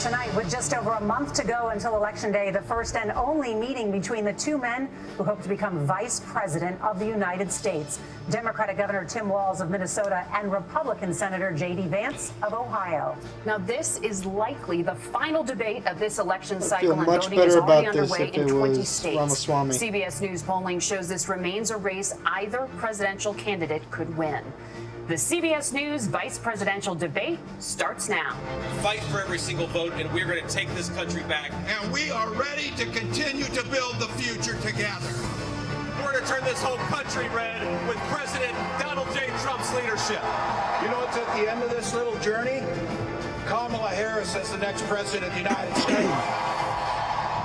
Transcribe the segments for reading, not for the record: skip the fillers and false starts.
Tonight, with just over a month to go until Election Day, the first and only meeting between the two men who hope to become Vice President of the United States, Democratic Governor Tim Walz of Minnesota and Republican Senator J.D. Vance of Ohio. Now, this is likely the final debate of this election cycle, and voting is already underway in 20 states. CBS News polling shows this remains a race either presidential candidate could win. The CBS News vice presidential debate starts now. Fight for every single vote, and we're going to take this country back. And we are ready to continue to build the future together. We're going to turn this whole country red with President Donald J. Trump's leadership. You know what's at the end of this little journey? Kamala Harris as the next president of the United States.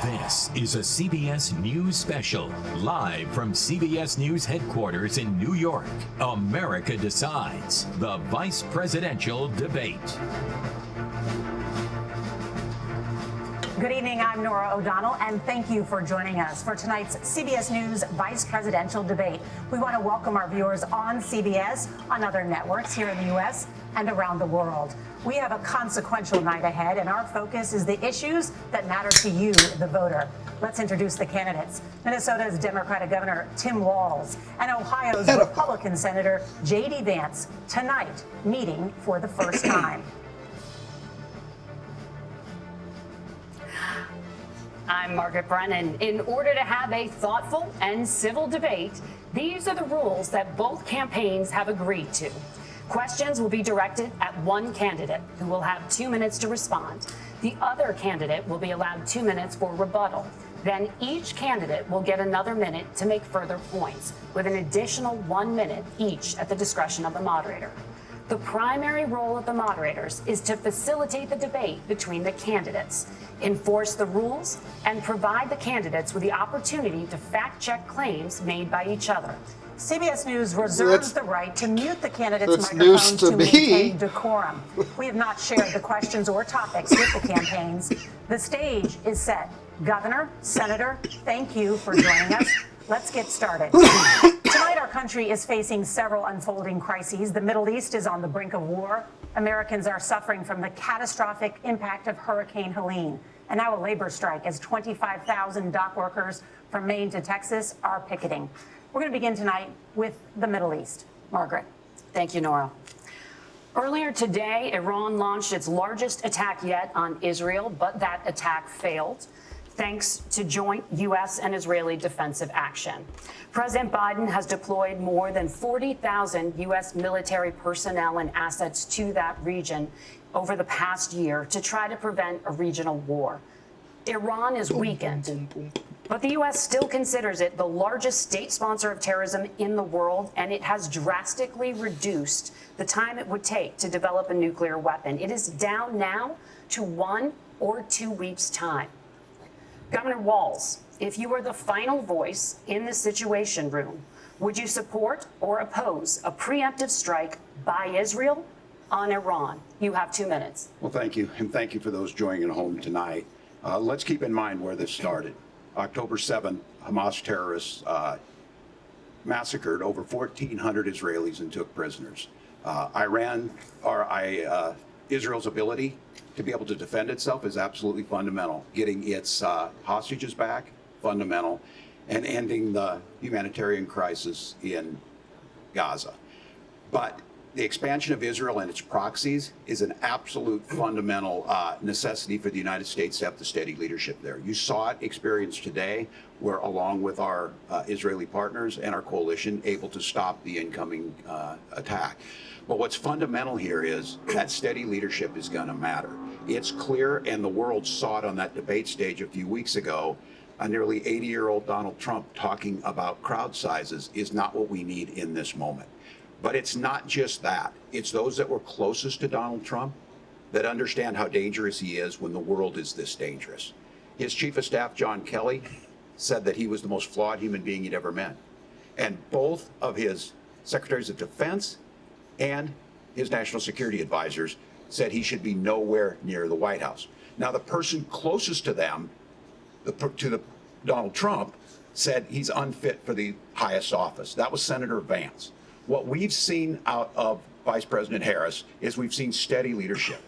This is a CBS News special, live from CBS News headquarters in New York. America Decides, the vice presidential debate. Good evening, I'm Nora O'Donnell, and thank you for joining us for tonight's CBS News Vice Presidential Debate. We want to welcome our viewers on CBS, on other networks here in the U.S. and around the world. We have a consequential night ahead, and our focus is the issues that matter to you, the voter. Let's introduce the candidates. Minnesota's Democratic Governor Tim Walz and Ohio's Republican Senator J.D. Vance, tonight meeting for the first time. I'm Margaret Brennan. In order to have a thoughtful and civil debate, these are the rules that both campaigns have agreed to. Questions will be directed at one candidate, who will have 2 minutes to respond. The other candidate will be allowed 2 minutes for rebuttal. Then each candidate will get another minute to make further points, with an additional 1 minute each at the discretion of the moderator. The primary role of the moderators is to facilitate the debate between the candidates, enforce the rules, and provide the candidates with the opportunity to fact-check claims made by each other. CBS News reserves the right to mute the candidates' microphones to maintain decorum. We have not shared the questions or topics with the campaigns. The stage is set. Governor, Senator, thank you for joining us. Let's get started. Tonight, our country is facing several unfolding crises. The Middle East is on the brink of war. Americans are suffering from the catastrophic impact of Hurricane Helene. And now a labor strike as 25,000 dock workers from Maine to Texas are picketing. We're going to begin tonight with the Middle East. Margaret. Thank you, Nora. Earlier today, Iran launched its largest attack yet on Israel, but that attack failed, thanks to joint U.S. and Israeli defensive action. President Biden has deployed more than 40,000 U.S. military personnel and assets to that region over the past year to try to prevent a regional war. Iran is weakened, but the U.S. still considers it the largest state sponsor of terrorism in the world, and it has drastically reduced the time it would take to develop a nuclear weapon. It is down now to 1 or 2 weeks' time. Governor Walz, if you were the final voice in the Situation Room, would you support or oppose a preemptive strike by Israel on Iran? You have 2 minutes. Well, thank you, and thank you for those joining at home tonight. Let's keep in mind where this started. October 7th, Hamas terrorists massacred over 1,400 Israelis and took prisoners. Israel's ability to be able to defend itself is absolutely fundamental. Getting its hostages back, fundamental, and ending the humanitarian crisis in Gaza. But the expansion of Israel and its proxies is an absolute fundamental necessity for the United States to have the steady leadership there. You saw it experienced today, where along with our Israeli partners and our coalition, able to stop the incoming attack. But what's fundamental here is that steady leadership is going to matter. It's clear, and the world saw it on that debate stage a few weeks ago, a nearly 80-year-old Donald Trump talking about crowd sizes is not what we need in this moment. But it's not just that. It's those that were closest to Donald Trump that understand how dangerous he is when the world is this dangerous. His chief of staff, John Kelly, said that he was the most flawed human being he'd ever met. And both of his secretaries of defense and his national security advisors said he should be nowhere near the White House. Now, the person closest to them, Donald Trump, said he's unfit for the highest office. That was Senator Vance. What we've seen out of Vice President Harris is we've seen steady leadership.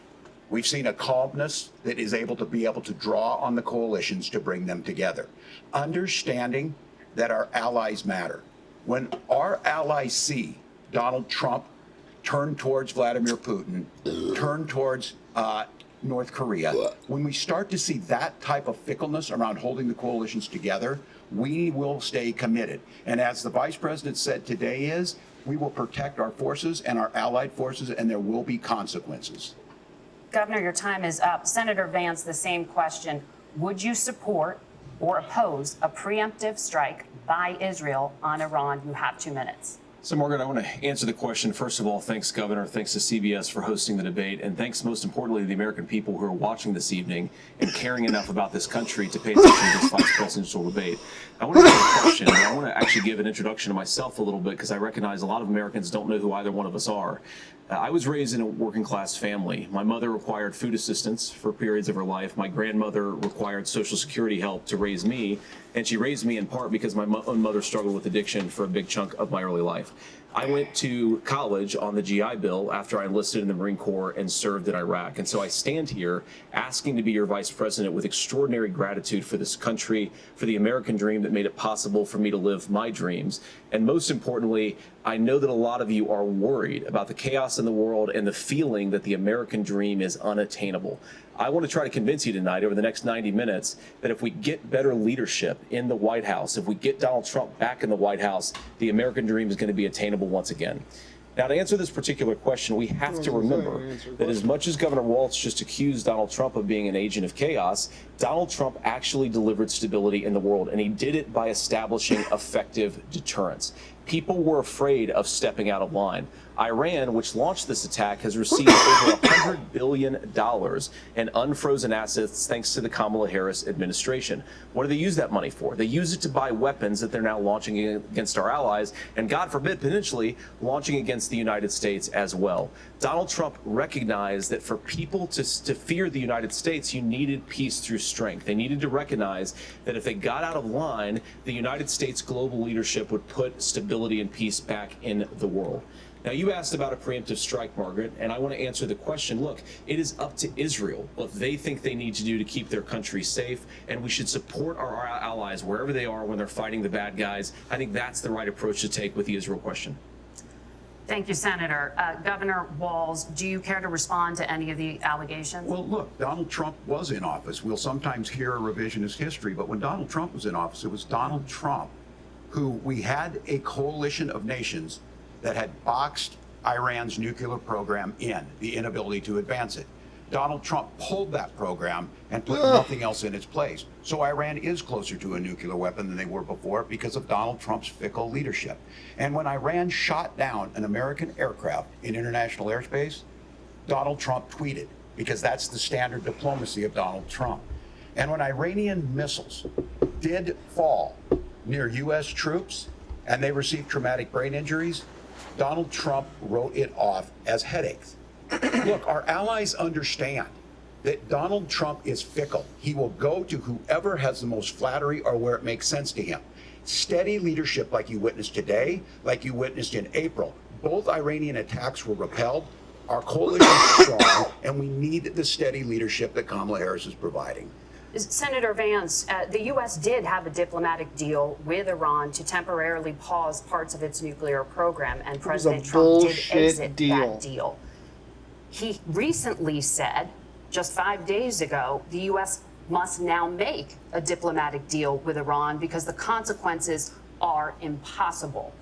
We've seen a calmness that is able to draw on the coalitions to bring them together. Understanding that our allies matter. When our allies see Donald Trump turn towards Vladimir Putin, turn towards North Korea, when we start to see that type of fickleness around holding the coalitions together, we will stay committed. And as the Vice President said today we will protect our forces and our allied forces, and there will be consequences. Governor, your time is up. Senator Vance, the same question. Would you support or oppose a preemptive strike by Israel on Iran? You have 2 minutes. So, Margaret, I want to answer the question. First of all, thanks, Governor. Thanks to CBS for hosting the debate. And thanks, most importantly, to the American people who are watching this evening and caring enough about this country to pay attention to this vice presidential debate. I want to answer the question, and I want to actually give an introduction to myself a little bit, because I recognize a lot of Americans don't know who either one of us are. I was raised in a working-class family. My mother required food assistance for periods of her life. My grandmother required Social Security help to raise me, and she raised me in part because my own mother struggled with addiction for a big chunk of my early life. I went to college on the GI Bill after I enlisted in the Marine Corps and served in Iraq. And so I stand here asking to be your vice president with extraordinary gratitude for this country, for the American dream that made it possible for me to live my dreams. And most importantly, I know that a lot of you are worried about the chaos in the world and the feeling that the American dream is unattainable. I want to try to convince you tonight over the next 90 minutes that if we get better leadership in the White House, if we get Donald Trump back in the White House, the American dream is going to be attainable once again. Now, to answer this particular question, we have to remember that as much as Governor Walz just accused Donald Trump of being an agent of chaos, Donald Trump actually delivered stability in the world, and he did it by establishing effective deterrence. People were afraid of stepping out of line. Iran, which launched this attack, has received over $100 billion in unfrozen assets thanks to the Kamala Harris administration. What do they use that money for? They use it to buy weapons that they're now launching against our allies, and God forbid, potentially launching against the United States as well. Donald Trump recognized that for people to fear the United States, you needed peace through strength. They needed to recognize that if they got out of line, the United States global leadership would put stability and peace back in the world. Now, you asked about a preemptive strike, Margaret, and I want to answer the question. Look, it is up to Israel what they think they need to do to keep their country safe, and we should support our allies wherever they are when they're fighting the bad guys. I think that's the right approach to take with the Israel question. Thank you, Senator. Governor Walz, do you care to respond to any of the allegations? Well, look, Donald Trump was in office. We'll sometimes hear revisionist history, but when Donald Trump was in office, it was Donald Trump who we had a coalition of nations that had boxed Iran's nuclear program in, the inability to advance it. Donald Trump pulled that program and put nothing else in its place. So Iran is closer to a nuclear weapon than they were before because of Donald Trump's fickle leadership. And when Iran shot down an American aircraft in international airspace, Donald Trump tweeted, because that's the standard diplomacy of Donald Trump. And when Iranian missiles did fall near U.S. troops and they received traumatic brain injuries, Donald Trump wrote it off as headaches. Look, our allies understand that Donald Trump is fickle. He will go to whoever has the most flattery or where it makes sense to him. Steady leadership like you witnessed today, like you witnessed in April. Both Iranian attacks were repelled. Our coalition is strong, and we need the steady leadership that Kamala Harris is providing. Senator Vance, the U.S. did have a diplomatic deal with Iran to temporarily pause parts of its nuclear program, and President Trump did exit that deal. He recently said, just 5 days ago, the U.S. must now make a diplomatic deal with Iran because the consequences are impossible.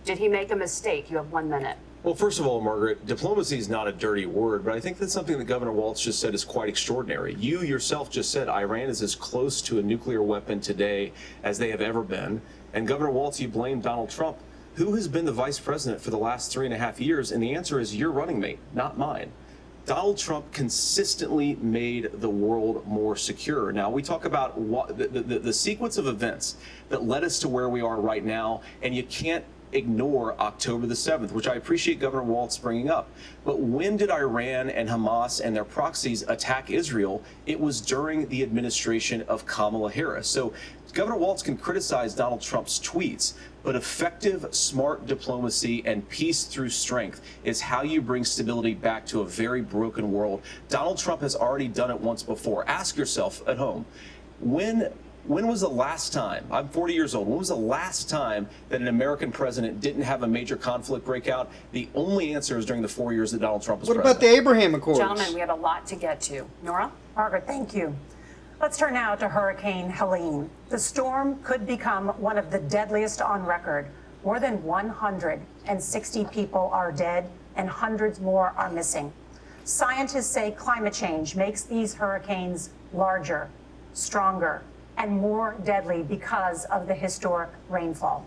Did he make a mistake? You have 1 minute. Well, first of all, Margaret, diplomacy is not a dirty word, but I think that's something that Governor Walz just said is quite extraordinary. You yourself just said Iran is as close to a nuclear weapon today as they have ever been. And Governor Walz, you blame Donald Trump. Who has been the vice president for the last 3.5 years? And the answer is your running mate, not mine. Donald Trump consistently made the world more secure. Now, we talk about the sequence of events that led us to where we are right now, and you can't ignore October the 7th, which I appreciate Governor Walz bringing up. But when did Iran and Hamas and their proxies attack Israel? It was during the administration of Kamala Harris. So Governor Walz can criticize Donald Trump's tweets, But effective, smart diplomacy and peace through strength is how you bring stability back to a very broken world. Donald Trump has already done it once before. Ask yourself at home, when was the last time, I'm 40 years old, when was the last time that an American president didn't have a major conflict break out? The only answer is during the 4 years that Donald Trump was president. What about the Abraham Accords? Gentlemen, we have a lot to get to. Nora? Margaret, thank you. Let's turn now to Hurricane Helene. The storm could become one of the deadliest on record. More than 160 people are dead and hundreds more are missing. Scientists say climate change makes these hurricanes larger, stronger, and more deadly because of the historic rainfall.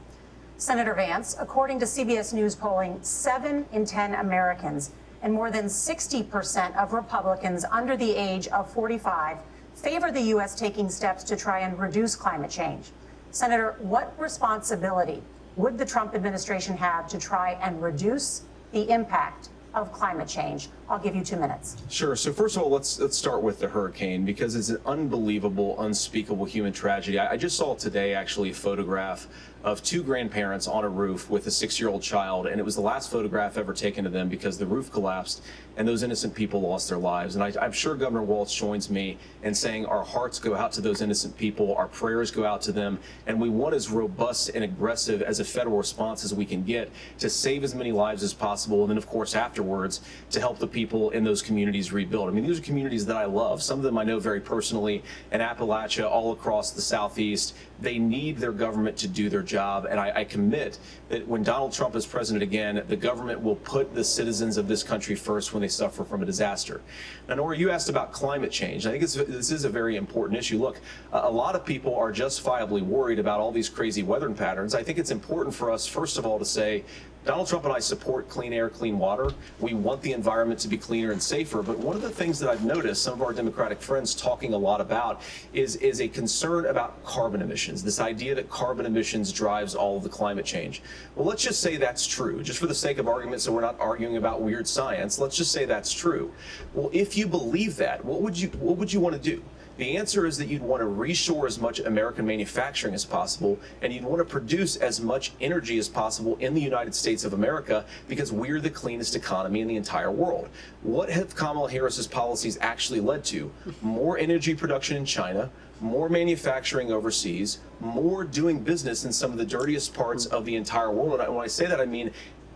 Senator Vance, according to CBS News polling, 7 in 10 Americans and more than 60% of Republicans under the age of 45 favor the U.S. taking steps to try and reduce climate change. Senator, what responsibility would the Trump administration have to try and reduce the impact of climate change? I'll give you 2 minutes. Sure. So first of all, let's start with the hurricane, because it's an unbelievable, unspeakable human tragedy. I just saw today actually a photograph of 2 grandparents on a roof with a 6-year-old child, and it was the last photograph ever taken of them because the roof collapsed and those innocent people lost their lives. And I'm sure Governor Walz joins me in saying our hearts go out to those innocent people, our prayers go out to them, and we want as robust and aggressive as a federal response as we can get to save as many lives as possible, and then of course afterwards to help the people in those communities rebuild. I mean, these are communities that I love. Some of them I know very personally in Appalachia, all across the Southeast. They need their government to do their job, and I commit that when Donald Trump is president again, the government will put the citizens of this country first when they suffer from a disaster. Now, Nora, you asked about climate change. I think this is a very important issue. Look, a lot of people are justifiably worried about all these crazy weather patterns. I think it's important for us, first of all, to say Donald Trump and I support clean air, clean water. We want the environment to be cleaner and safer. But one of the things that I've noticed some of our Democratic friends talking a lot about is a concern about carbon emissions, this idea that carbon emissions drives all of the climate change. Well, let's just say that's true, just for the sake of argument, so we're not arguing about weird science. Let's just say that's true. Well, if you believe that, what would you want to do? The answer is that you'd want to reshore as much American manufacturing as possible, and you'd want to produce as much energy as possible in the United States of America, because we're the cleanest economy in the entire world. What have Kamala Harris's policies actually led to? More energy production in China, more manufacturing overseas, more doing business in some of the dirtiest parts of the entire world. And when I say that, I mean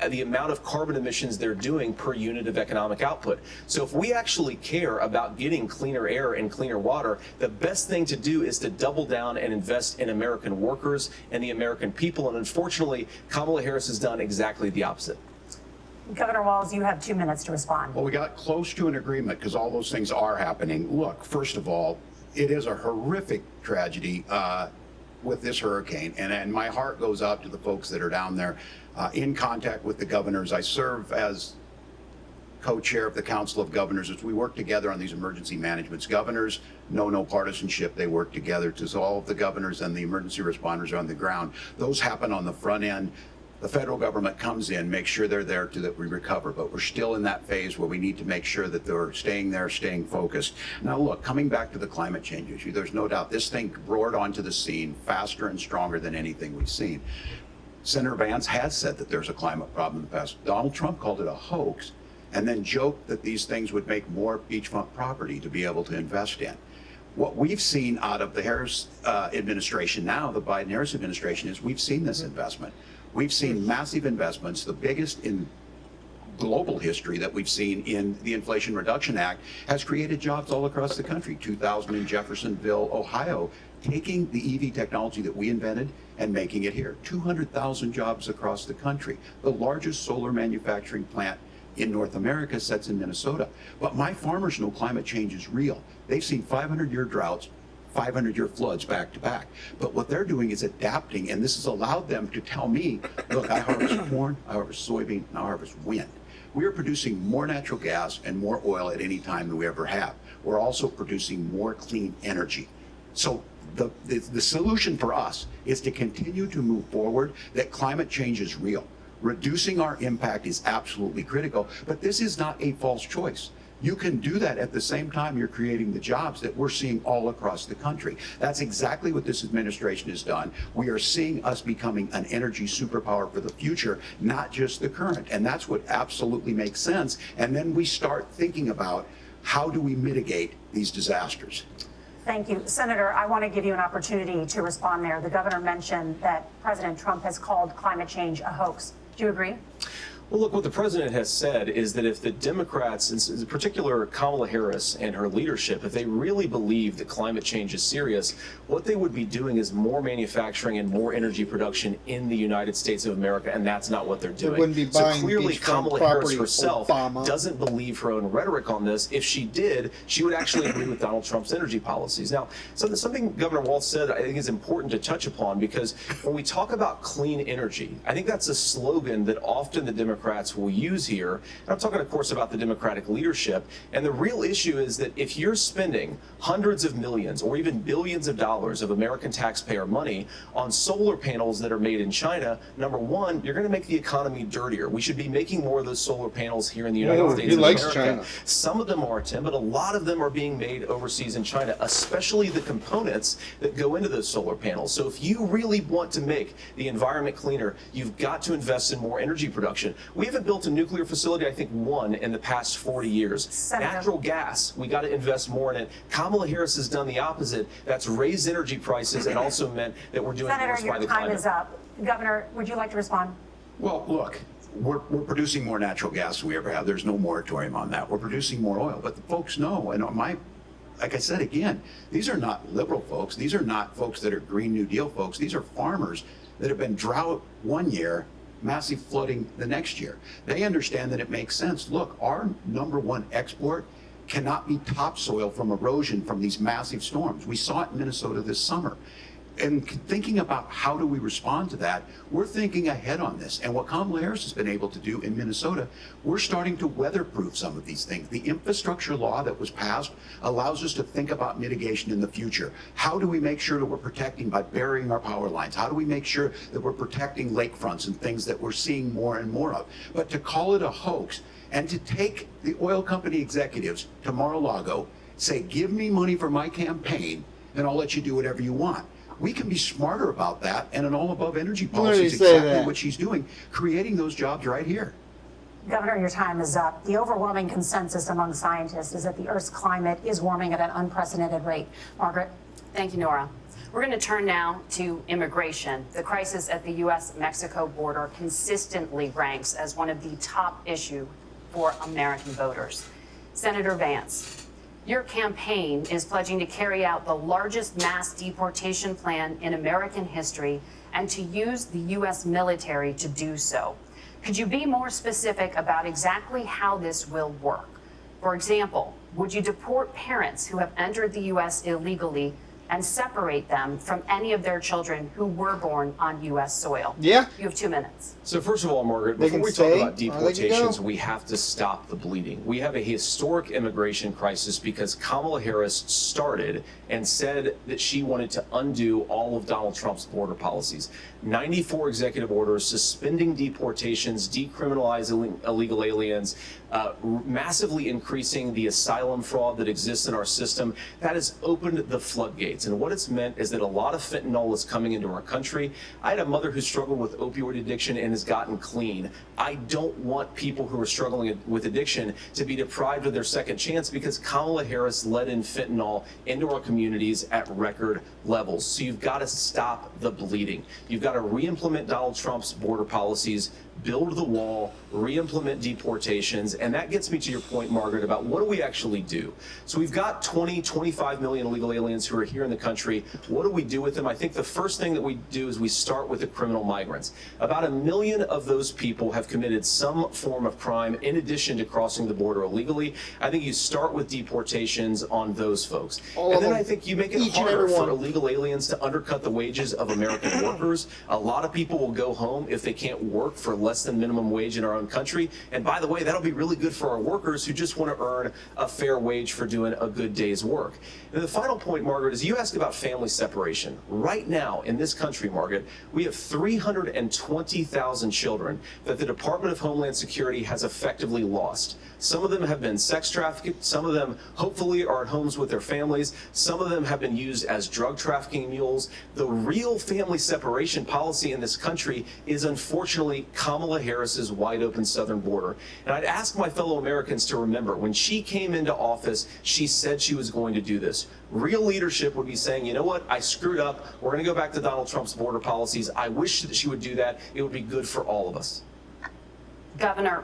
the amount of carbon emissions they're doing per unit of economic output. So if we actually care about getting cleaner air and cleaner water, the best thing to do is to double down and invest in American workers and the American people. And unfortunately, Kamala Harris has done exactly the opposite. Governor Walz, you have 2 minutes to respond. Well, we got close to an agreement because all those things are happening. Look, first of all, it is a horrific tragedy with this hurricane, and my heart goes out to the folks that are down there in contact with the governors. I serve as co-chair of the Council of Governors as we work together on these emergency managements. Governors know no partisanship. They work together to all of the governors and the emergency responders are on the ground. Those happen on the front end. The federal government comes in, makes sure they're there to that we recover, but we're still in that phase where we need to make sure that they're staying there, staying focused. Now look, coming back to the climate change issue, there's no doubt this thing roared onto the scene faster and stronger than anything we've seen. Senator Vance has said that there's a climate problem in the past. Donald Trump called it a hoax and then joked that these things would make more beachfront property to be able to invest in. What we've seen out of the Harris administration now, the Biden-Harris administration, is we've seen this investment. We've seen massive investments, the biggest in global history that we've seen in the Inflation Reduction Act, has created jobs all across the country. 2,000 in Jeffersonville, Ohio, taking the EV technology that we invented and making it here. 200,000 jobs across the country. The largest solar manufacturing plant in North America sits in Minnesota. But my farmers know climate change is real. They've seen 500-year droughts, 500-year floods back to back. But what they're doing is adapting, and this has allowed them to tell me, look, I harvest corn, I harvest soybean, and I harvest wind. We are producing more natural gas and more oil at any time than we ever have. We're also producing more clean energy. So the solution for us is to continue to move forward, that climate change is real. Reducing our impact is absolutely critical, but this is not a false choice. You can do that at the same time you're creating the jobs that we're seeing all across the country. That's exactly what this administration has done. We are seeing us becoming an energy superpower for the future, not just the current. And that's what absolutely makes sense. And then we start thinking about how do we mitigate these disasters. Thank you. Senator, I want to give you an opportunity to respond there. The governor mentioned that President Trump has called climate change a hoax. Do you agree? Well, look, what the president has said is that if the Democrats, in particular Kamala Harris and her leadership, if they really believe that climate change is serious, what they would be doing is more manufacturing and more energy production in the United States of America, and that's not what they're doing. wouldn't be So buying clearly beachfront Kamala Harris property, herself Obama. doesn't believe her own rhetoric on this. If she did, she would actually agree with Donald Trump's energy policies. Now, something Governor Walz said I think is important to touch upon, because when we talk about clean energy, I think that's a slogan that often the Democrats will use here. And I'm talking, of course, about the Democratic leadership. And the real issue is that if you're spending hundreds of millions or even billions of dollars of American taxpayer money on solar panels that are made in China, number one, you're going to make the economy dirtier. We should be making more of those solar panels here in the United States he of likes America. China. Some of them are, Tim, but a lot of them are being made overseas in China, especially the components that go into those solar panels. So if you really want to make the environment cleaner, you've got to invest in more energy production. We haven't built a nuclear facility, I think, one in the past 40 years. Senator. Natural gas, we got to invest more in it. Kamala Harris has done the opposite. That's raised energy prices and also meant that we're doing Senator, worse by your the time climate. is up. Governor, would you like to respond? Well, look, we're producing more natural gas than we ever have. There's no moratorium on that. We're producing more oil, but the folks know, and like I said again, these are not liberal folks. These are not folks that are Green New Deal folks. These are farmers that have been drought one year, massive flooding the next year. They understand that it makes sense. Look, our number one export cannot be topsoil from erosion from these massive storms. We saw it in Minnesota this summer. And thinking about how do we respond to that, we're thinking ahead on this. And what Kamala Harris has been able to do in Minnesota, we're starting to weatherproof some of these things. The infrastructure law that was passed allows us to think about mitigation in the future. How do we make sure that we're protecting by burying our power lines? How do we make sure that we're protecting lakefronts and things that we're seeing more and more of? But to call it a hoax and to take the oil company executives to Mar-a-Lago, say, give me money for my campaign, and I'll let you do whatever you want. We can be smarter about that, and an all-above energy policy is exactly what she's doing, creating those jobs right here. Governor, your time is up. The overwhelming consensus among scientists is that the Earth's climate is warming at an unprecedented rate. Margaret? Thank you, Nora. We're going to turn now to immigration. The crisis at the U.S.-Mexico border consistently ranks as one of the top issues for American voters. Senator Vance, your campaign is pledging to carry out the largest mass deportation plan in American history and to use the U.S. military to do so. Could you be more specific about exactly how this will work? For example, would you deport parents who have entered the U.S. illegally and separate them from any of their children who were born on U.S. soil? Yeah. You have 2 minutes. So first of all, Margaret, They before can we talk stay, about or they can deportations, go. we have to stop the bleeding. We have a historic immigration crisis because Kamala Harris started and said that she wanted to undo all of Donald Trump's border policies. 94 executive orders suspending deportations, decriminalizing illegal aliens, massively increasing the asylum fraud that exists in our system. That has opened the floodgates. And what it's meant is that a lot of fentanyl is coming into our country. I had a mother who struggled with opioid addiction and has gotten clean. I don't want people who are struggling with addiction to be deprived of their second chance because Kamala Harris let in fentanyl into our communities at record levels. So you've got to stop the bleeding. You've got to re-implement Donald Trump's border policies, build the wall, re-implement deportations, and that gets me to your point, Margaret, about what do we actually do? So we've got 25 million illegal aliens who are here in the country. What do we do with them? I think the first thing that we do is we start with the criminal migrants. About 1 million of those people have committed some form of crime in addition to crossing the border illegally. I think you start with deportations on those folks. And then I think you make it harder for illegal aliens to undercut the wages of American workers. A lot of people will go home if they can't work for less than minimum wage in our own country. And by the way, that'll be really good for our workers who just want to earn a fair wage for doing a good day's work. And the final point, Margaret, is you asked about family separation. Right now in this country, Margaret, we have 320,000 children that the Department of Homeland Security has effectively lost. Some of them have been sex trafficked. Some of them hopefully are at homes with their families. Some of them have been used as drug trafficking mules. The real family separation policy in this country is unfortunately Kamala Harris's wide open southern border. And I'd ask my fellow Americans to remember, when she came into office, she said she was going to do this. Real leadership would be saying, you know what, I screwed up. We're going to go back to Donald Trump's border policies. I wish that she would do that. It would be good for all of us. Governor,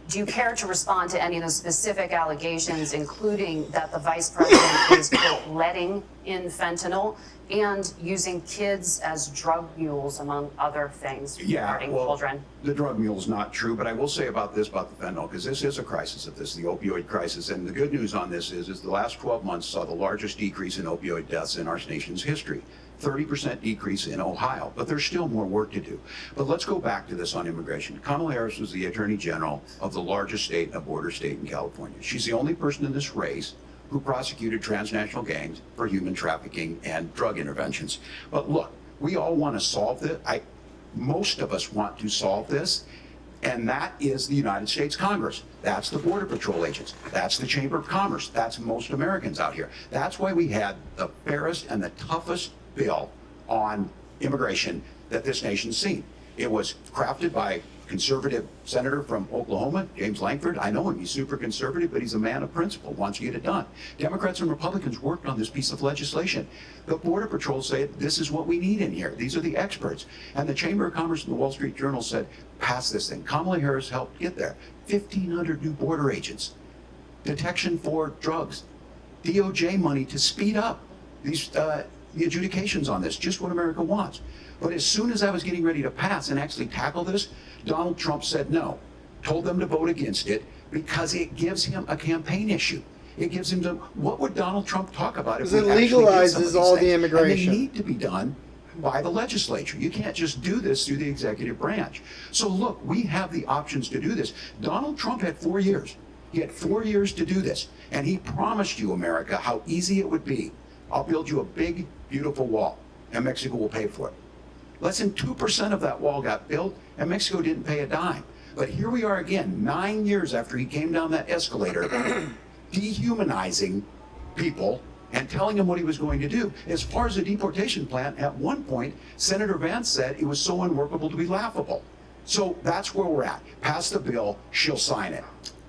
do you care to respond to any of the specific allegations, including that the vice president is, quote, letting in fentanyl and using kids as drug mules, among other things, regarding children? The drug mule is not true, but I will say about this, about the fentanyl, because this is a crisis of this, the opioid crisis. And the good news on this is the last 12 months saw the largest decrease in opioid deaths in our nation's history. 30% decrease in Ohio, but there's still more work to do. But let's go back to this on immigration. Kamala Harris was the Attorney General of the largest state, a border state in California. She's the only person in this race who prosecuted transnational gangs for human trafficking and drug interventions. But look, we all want to solve this. Most of us want to solve this, and that is the United States Congress. That's the Border Patrol agents. That's the Chamber of Commerce. That's most Americans out here. That's why we had the fairest and the toughest bill on immigration that this nation's seen. It was crafted by conservative senator from Oklahoma, James Lankford. I know him, he's super conservative, but he's a man of principle, wants to get it done. Democrats and Republicans worked on this piece of legislation. The Border Patrol said, this is what we need in here. These are the experts. And the Chamber of Commerce and the Wall Street Journal said, pass this thing. Kamala Harris helped get there. 1,500 new border agents, detection for drugs, DOJ money to speed up these the adjudications on this, just what America wants. But as soon as I was getting ready to pass and actually tackle this, Donald Trump said no, told them to vote against it because it gives him a campaign issue. It gives him to, what would Donald Trump talk about if it legalizes all the immigration? And they need to be done by the legislature. You can't just do this through the executive branch. So look, we have the options to do this. Donald Trump had 4 years. He had 4 years to do this. And he promised you, America, how easy it would be. I'll build you a big, beautiful wall, and Mexico will pay for it. Less than 2% of that wall got built, and Mexico didn't pay a dime. But here we are again, 9 years after he came down that escalator, dehumanizing people and telling them what he was going to do. As far as the deportation plan, at one point, Senator Vance said it was so unworkable to be laughable. So that's where we're at. Pass the bill, she'll sign it.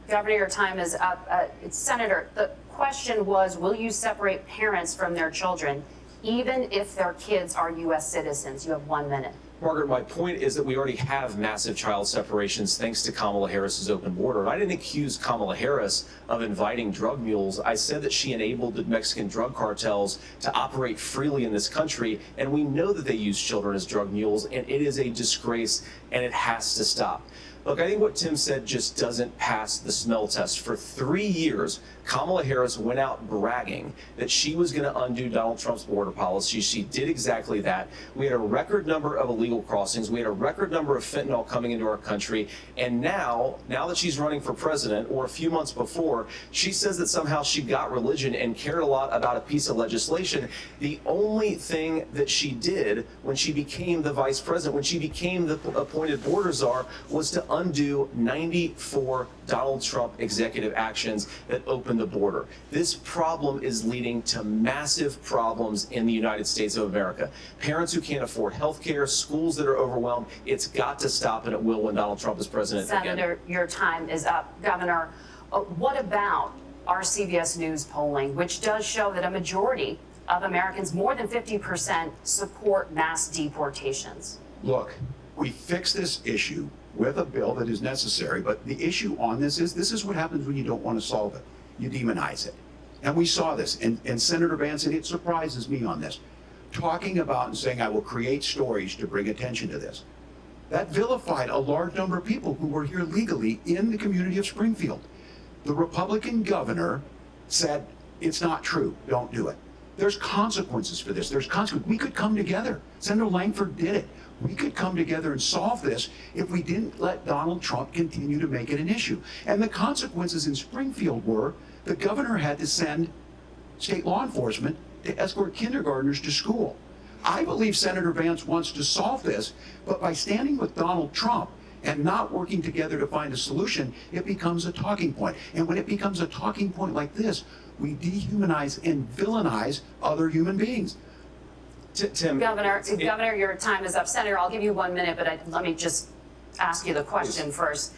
Governor, your time is up. Senator, the question was, will you separate parents from their children, even if their kids are U.S. citizens? You have 1 minute. Margaret, my point is that we already have massive child separations thanks to Kamala Harris's open border. And I didn't accuse Kamala Harris of inviting drug mules. I said that she enabled the Mexican drug cartels to operate freely in this country. And we know that they use children as drug mules, and it is a disgrace, and it has to stop. Look, I think what Tim said just doesn't pass the smell test. For 3 years, Kamala Harris went out bragging that she was going to undo Donald Trump's border policy. She did exactly that. We had a record number of illegal crossings. We had a record number of fentanyl coming into our country. And now that she's running for president, or a few months before, she says that somehow she got religion and cared a lot about a piece of legislation. The only thing that she did when she became the vice president, when she became the appointed border czar, was to undo 94 Donald Trump executive actions that opened the border. This problem is leading to massive problems in the United States of America. Parents who can't afford health care, schools that are overwhelmed. It's got to stop, and it will when Donald Trump is president again. Senator, your time is up. Governor, what about our CBS News polling, which does show that a majority of Americans, more than 50%, support mass deportations? Look, we fix this issue with a bill that is necessary, but the issue on this is what happens when you don't want to solve it. You demonize it. And we saw this, and Senator Vance, and it surprises me on this, talking about and saying, I will create stories to bring attention to this. That vilified a large number of people who were here legally in the community of Springfield. The Republican governor said, it's not true, don't do it. There's consequences for this. There's consequences. We could come together. Senator Langford did it. We could come together and solve this if we didn't let Donald Trump continue to make it an issue. And the consequences in Springfield were the governor had to send state law enforcement to escort kindergartners to school. I believe Senator Vance wants to solve this, but by standing with Donald Trump and not working together to find a solution, it becomes a talking point. And when it becomes a talking point like this, we dehumanize and villainize other human beings. Tim, Governor, your time is up. Senator, I'll give you 1 minute, but let me just ask you the question first.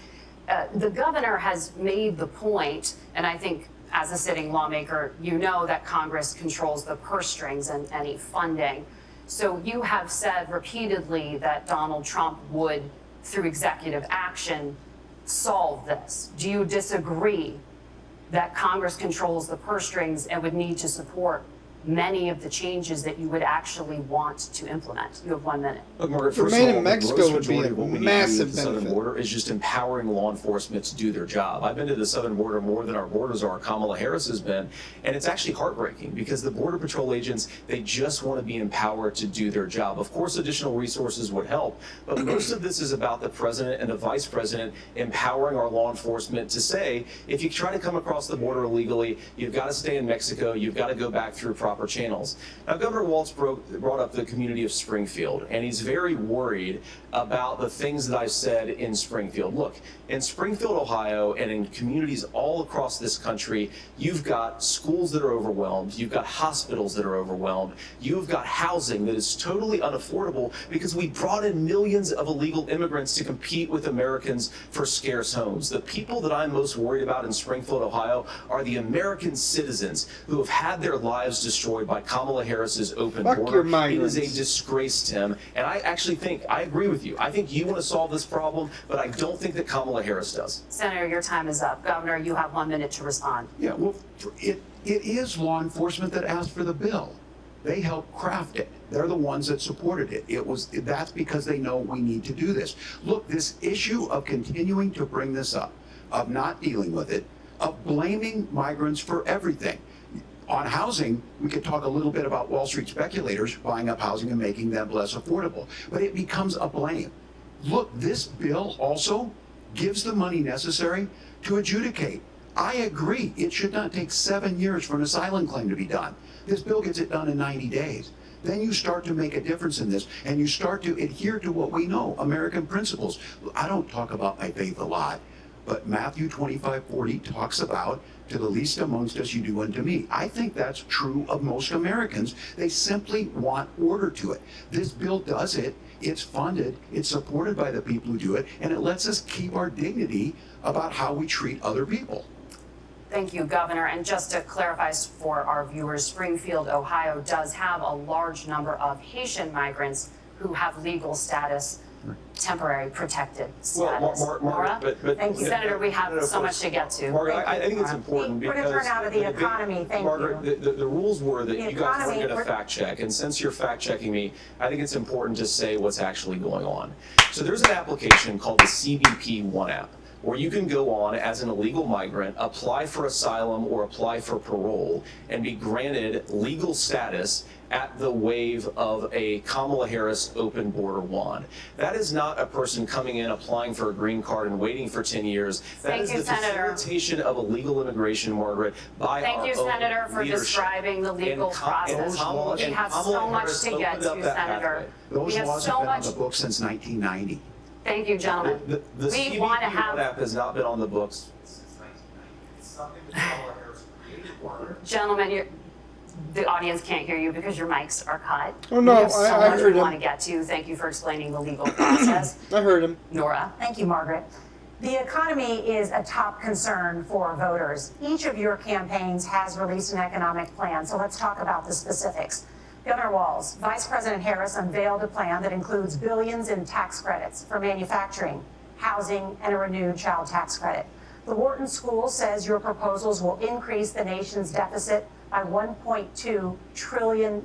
The governor has made the point, and I think as a sitting lawmaker, you know that Congress controls the purse strings and any funding. So you have said repeatedly that Donald Trump would, through executive action, solve this. Do you disagree that Congress controls the purse strings and would need to support many of the changes that you would actually want to implement? You have 1 minute. Look, Margaret, To first remain of all, in the Mexico gross would be majority a of what we need to do massive at the southern benefit. border is just empowering law enforcement to do their job. I've been to the southern border more than our borders are. Kamala Harris has been, and it's actually heartbreaking because the Border Patrol agents, they just want to be empowered to do their job. Of course, additional resources would help, but most of this is about the president and the vice president empowering our law enforcement to say, if you try to come across the border illegally, you've got to stay in Mexico, you've got to go back through proper channels. Now, Governor Walz brought up the community of Springfield, and he's very worried about the things that I've said in Springfield. Look, in Springfield, Ohio, and in communities all across this country, you've got schools that are overwhelmed, you've got hospitals that are overwhelmed, you've got housing that is totally unaffordable because we brought in millions of illegal immigrants to compete with Americans for scarce homes. The people that I'm most worried about in Springfield, Ohio, are the American citizens who have had their lives destroyed by Kamala Harris's open Fuck border. your It migrants. is a disgrace, Tim, and I actually think, I agree with you. I think you want to solve this problem, but I don't think that Kamala Harris does. Senator, your time is up. Governor, you have 1 minute to respond. Yeah, well, it is law enforcement that asked for the bill. They helped craft it. They're the ones that supported it. That's because they know we need to do this. Look, this issue of continuing to bring this up, of not dealing with it, of blaming migrants for everything. On housing, we could talk a little bit about Wall Street speculators buying up housing and making them less affordable, but it becomes a blame. Look, this bill also gives the money necessary to adjudicate. I agree, it should not take 7 years for an asylum claim to be done. This bill gets it done in 90 days. Then you start to make a difference in this, and you start to adhere to what we know, American principles. I don't talk about my faith a lot, but Matthew 25:40 talks about, to the least amongst us you do unto me. I think that's true of most Americans. They simply want order to it. This bill does it. It's funded, it's supported by the people who do it, and it lets us keep our dignity about how we treat other people. Thank you, Governor. And just to clarify for our viewers, Springfield, Ohio does have a large number of Haitian migrants who have legal status, temporary protected status. Nora? Thank you. Senator, we have so much to get to. Margaret, I think it's important We're because... gonna turn out of the economy, thank Margaret, you. the rules were that The you guys economy, weren't going to we're- fact check, and since you're fact checking me, I think it's important to say what's actually going on. So there's an application called the CBP One app, where you can go on as an illegal migrant, apply for asylum or apply for parole, and be granted legal status at the wave of a Kamala Harris open border wand. That is not a person coming in, applying for a green card and waiting for 10 years. That Thank is you, the Senator. facilitation of illegal immigration, Margaret, by Thank our you, own Senator, for leadership. describing the legal And process. Kamala- We and have Kamala so much Harris to get opened up to, that Senator. pathway. Those We have laws so have been on much. the books since 1990. Thank you, gentlemen. The We CBP want to One have, app has not been on the books since 1990. It's something that Kamala Harris created, Margaret. gentlemen, the audience can't hear you because your mics are cut. Oh, no, We have so I much heard we him. want to get to. Thank you for explaining the legal process. I heard him. Nora? Thank you, Margaret. The economy is a top concern for voters. Each of your campaigns has released an economic plan, so let's talk about the specifics. Governor Walz, Vice President Harris unveiled a plan that includes billions in tax credits for manufacturing, housing, and a renewed child tax credit. The Wharton School says your proposals will increase the nation's deficit by $1.2 trillion.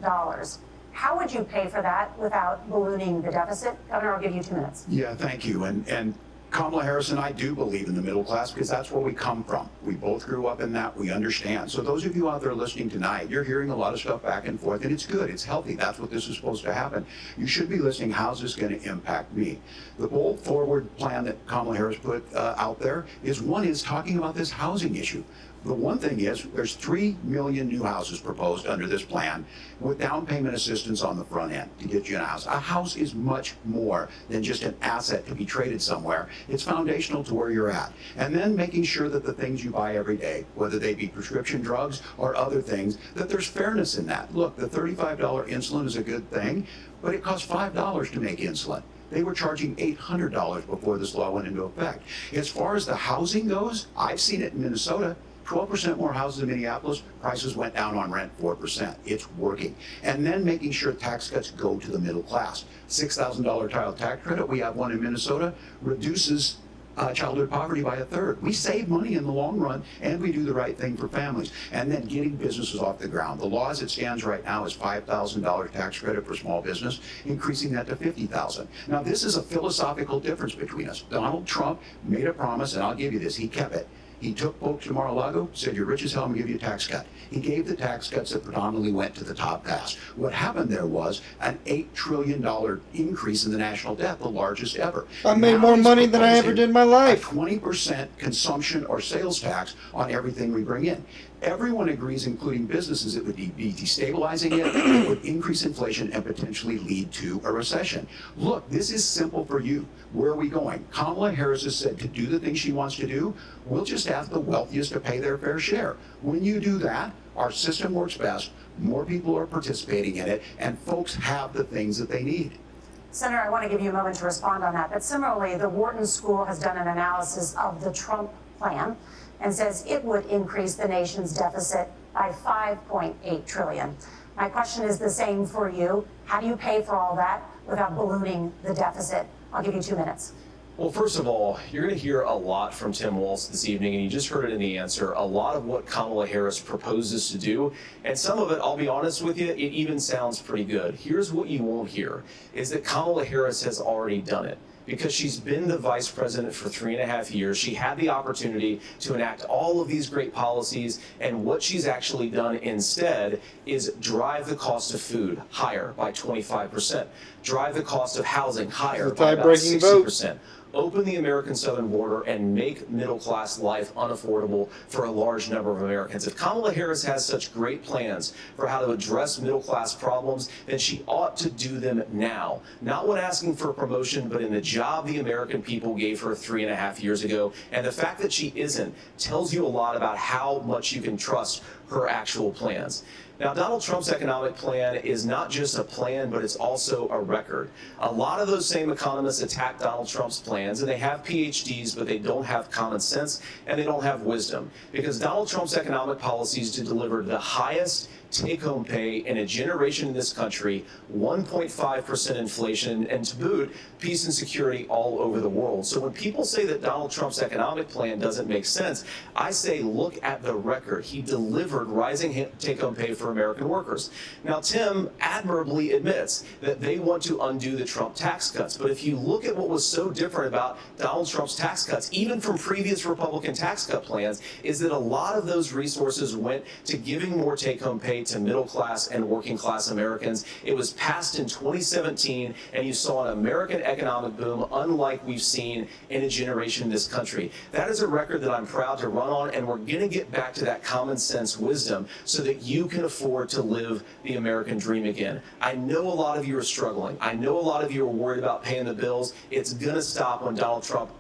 How would you pay for that without ballooning the deficit? Governor, I'll give you 2 minutes. Yeah, thank you. And Kamala Harris and I do believe in the middle class because that's where we come from. We both grew up in that. We understand. So those of you out there listening tonight, you're hearing a lot of stuff back and forth, and it's good. It's healthy. That's what this is supposed to happen. You should be listening. How's this going to impact me? The bold forward plan that Kamala Harris put out there is talking about this housing issue. The one thing is there's 3 million new houses proposed under this plan with down payment assistance on the front end to get you in a house. A house is much more than just an asset to be traded somewhere. It's foundational to where you're at. And then making sure that the things you buy every day, whether they be prescription drugs or other things, that there's fairness in that. Look, the $35 insulin is a good thing, but it costs $5 to make insulin. They were charging $800 before this law went into effect. As far as the housing goes, I've seen it in Minnesota. 12% more houses in Minneapolis, prices went down on rent 4%. It's working. And then making sure tax cuts go to the middle class. $6,000 child tax credit, we have one in Minnesota, reduces childhood poverty by 1/3. We save money in the long run, and we do the right thing for families. And then getting businesses off the ground. The law as it stands right now is $5,000 tax credit for small business, increasing that to $50,000. Now, this is a philosophical difference between us. Donald Trump made a promise, and I'll give you this, he kept it. He took folks to Mar-a-Lago, said, you're rich as hell, I'm gonna give you a tax cut. He gave the tax cuts that predominantly went to the top class. What happened there was an $8 trillion increase in the national debt, the largest ever. I made more money than I ever did in my life. 20% consumption or sales tax on everything we bring in. Everyone agrees, including businesses, it would be destabilizing it would increase inflation and potentially lead to a recession. Look, this is simple for you. Where are we going? Kamala Harris has said to do the things she wants to do, we'll just ask the wealthiest to pay their fair share. When you do that, our system works best, more people are participating in it, and folks have the things that they need. Senator, I want to give you a moment to respond on that. But similarly, the Wharton School has done an analysis of the Trump plan and says it would increase the nation's deficit by $5.8 trillion. My question is the same for you. How do you pay for all that without ballooning the deficit? I'll give you 2 minutes. Well, first of all, you're going to hear a lot from Tim Walz this evening, and you just heard it in the answer, a lot of what Kamala Harris proposes to do, and some of it, I'll be honest with you, it even sounds pretty good. Here's what you won't hear, is that Kamala Harris has already done it. Because she's been the vice president for 3.5 years, she had the opportunity to enact all of these great policies, and what she's actually done instead is drive the cost of food higher by 25%, drive the cost of housing higher by about 60%. Open the American southern border and make middle-class life unaffordable for a large number of Americans. If Kamala Harris has such great plans for how to address middle-class problems, then she ought to do them now. Not when asking for a promotion, but in the job the American people gave her 3.5 years ago. And the fact that she isn't tells you a lot about how much you can trust her actual plans. Now, Donald Trump's economic plan is not just a plan, but it's also a record. A lot of those same economists attack Donald Trump's plans, and they have PhDs, but they don't have common sense and they don't have wisdom. Because Donald Trump's economic policies to deliver the highest take-home pay in a generation in this country, 1.5% inflation, and to boot, peace and security all over the world. So when people say that Donald Trump's economic plan doesn't make sense, I say look at the record. He delivered rising take-home pay for American workers. Now, Tim admirably admits that they want to undo the Trump tax cuts. But if you look at what was so different about Donald Trump's tax cuts, even from previous Republican tax cut plans, is that a lot of those resources went to giving more take-home pay to middle-class and working-class Americans. It was passed in 2017, and you saw an American economic boom unlike we've seen in a generation in this country. That is a record that I'm proud to run on, and we're going to get back to that common sense wisdom so that you can afford to live the American dream again. I know a lot of you are struggling. I know a lot of you are worried about paying the bills. It's going to stop when Donald Trump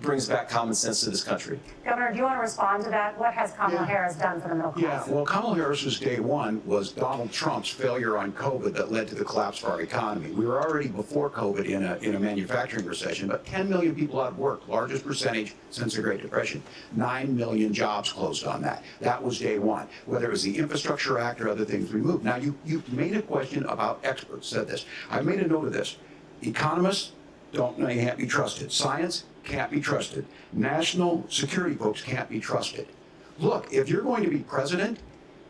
brings back common sense to this country. Governor, do you want to respond to that? What has Kamala Harris done for the middle class? Yeah, well, Kamala Harris's day one was Donald Trump's failure on COVID that led to the collapse of our economy. We were already before COVID in a manufacturing recession, but 10 million people out of work, largest percentage since the Great Depression. 9 million jobs closed on that. That was day one. Whether it was the Infrastructure Act or other things we moved. Now, you made a question about experts, said this. I made a note of this. Economists can't be trusted. Science can't be trusted. National security folks can't be trusted. Look, if you're going to be president,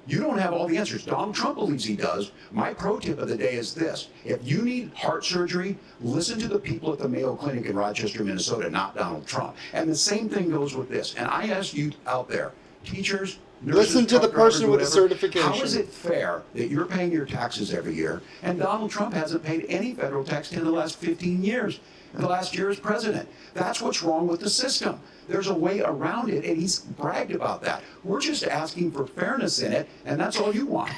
You don't have all the answers. Donald Trump believes he does. My pro tip of the day is this. If you need heart surgery, listen to the people at the Mayo Clinic in Rochester, Minnesota, not Donald Trump. And the same thing goes with this. And I ask you out there, teachers, nurses, Listen to the truck drivers, person with the whatever, certification. How is it fair that you're paying your taxes every year and Donald Trump hasn't paid any federal tax in the last 15 years? In the last year as president. That's what's wrong with the system. There's a way around it, and he's bragged about that. We're just asking for fairness in it, and that's all you want.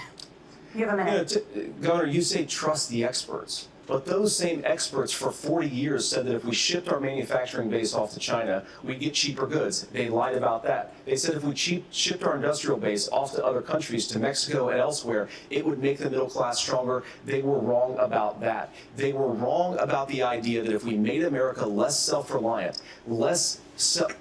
You have a minute. Governor, you say trust the experts. But those same experts for 40 years said that if we shipped our manufacturing base off to China, we'd get cheaper goods. They lied about that. They said if we shipped our industrial base off to other countries, to Mexico and elsewhere, it would make the middle class stronger. They were wrong about that. They were wrong about the idea that if we made America less self-reliant, less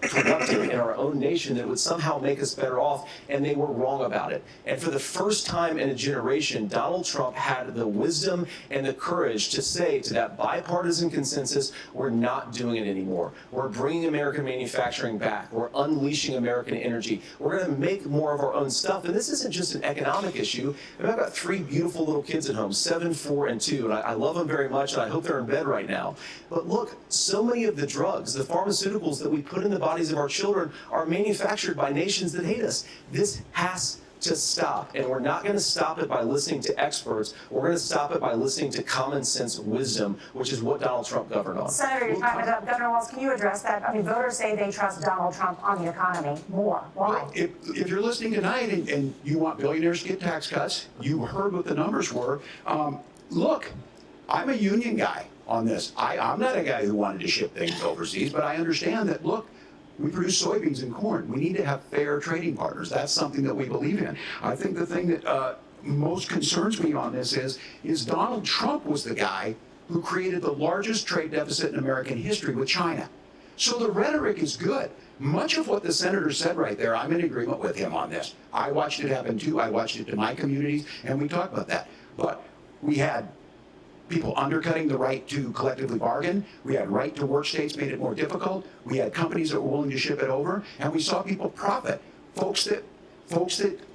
productive in our own nation, that it would somehow make us better off, and they were wrong about it. And for the first time in a generation, Donald Trump had the wisdom and the courage to say to that bipartisan consensus, we're not doing it anymore. We're bringing American manufacturing back. We're unleashing American energy. We're going to make more of our own stuff. And this isn't just an economic issue. I've got 3 beautiful little kids at home, 7, 4, and 2, and I love them very much, and I hope they're in bed right now. But look, so many of the drugs, the pharmaceuticals that we put in the bodies of our children are manufactured by nations that hate us. This has to stop, and we're not going to stop it by listening to experts. We're going to stop it by listening to common sense wisdom, which is what Donald Trump governed on. Senator, your time is up. Governor Walz, can you address that? I mean, voters say they trust Donald Trump on the economy more. Why? Well, if you're listening tonight and you want billionaires to get tax cuts, you heard what the numbers were. Look, I'm a union guy on this. I'm not a guy who wanted to ship things overseas, but I understand that, look, we produce soybeans and corn. We need to have fair trading partners. That's something that we believe in. I think the thing that most concerns me on this is Donald Trump was the guy who created the largest trade deficit in American history with China. So the rhetoric is good. Much of what the senator said right there, I'm in agreement with him on this. I watched it happen too. I watched it to my communities, and we talked about that. But we had people undercutting the right to collectively bargain. We had right to work states made it more difficult. We had companies that were willing to ship it over, and we saw people profit. Folks that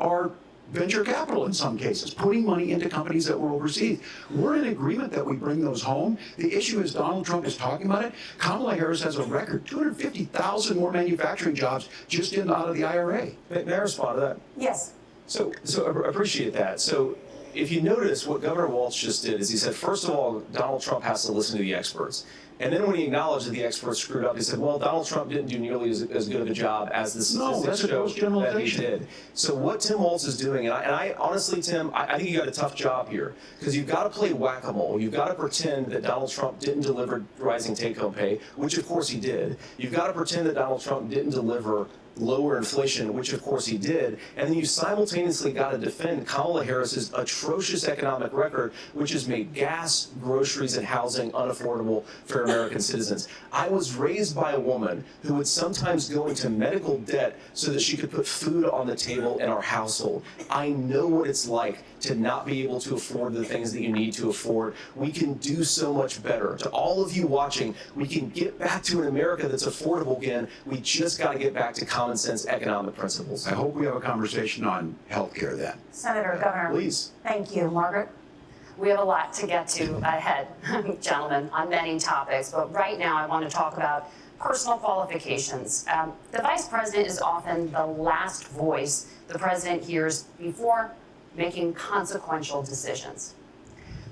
are venture capital in some cases, putting money into companies that were overseas. We're in agreement that we bring those home. The issue is Donald Trump is talking about it. Kamala Harris has a record, 250,000 more manufacturing jobs just in out of the IRA. May I respond to that? Yes. So I appreciate that. So if you notice, what Governor Walz just did is he said, first of all, Donald Trump has to listen to the experts. And then when he acknowledged that the experts screwed up, he said, well, Donald Trump didn't do nearly as good of a job as the statistics show that he did. So what Tim Walz is doing, and I honestly, Tim, I think you got a tough job here, because you've got to play whack-a-mole. You've got to pretend that Donald Trump didn't deliver rising take-home pay, which of course he did. You've got to pretend that Donald Trump didn't deliver lower inflation, which of course he did, and then you simultaneously got to defend Kamala Harris's atrocious economic record, which has made gas, groceries, and housing unaffordable for American citizens. I was raised by a woman who would sometimes go into medical debt so that she could put food on the table in our household. I know what it's like to not be able to afford the things that you need to afford. We can do so much better. To all of you watching, we can get back to an America that's affordable again. We just got to get back to common sense economic principles. I hope we have a conversation on healthcare then. Senator, Governor. Please. Thank you. Margaret? We have a lot to get to ahead, gentlemen, on many topics, but right now I want to talk about personal qualifications. The vice president is often the last voice the president hears before making consequential decisions.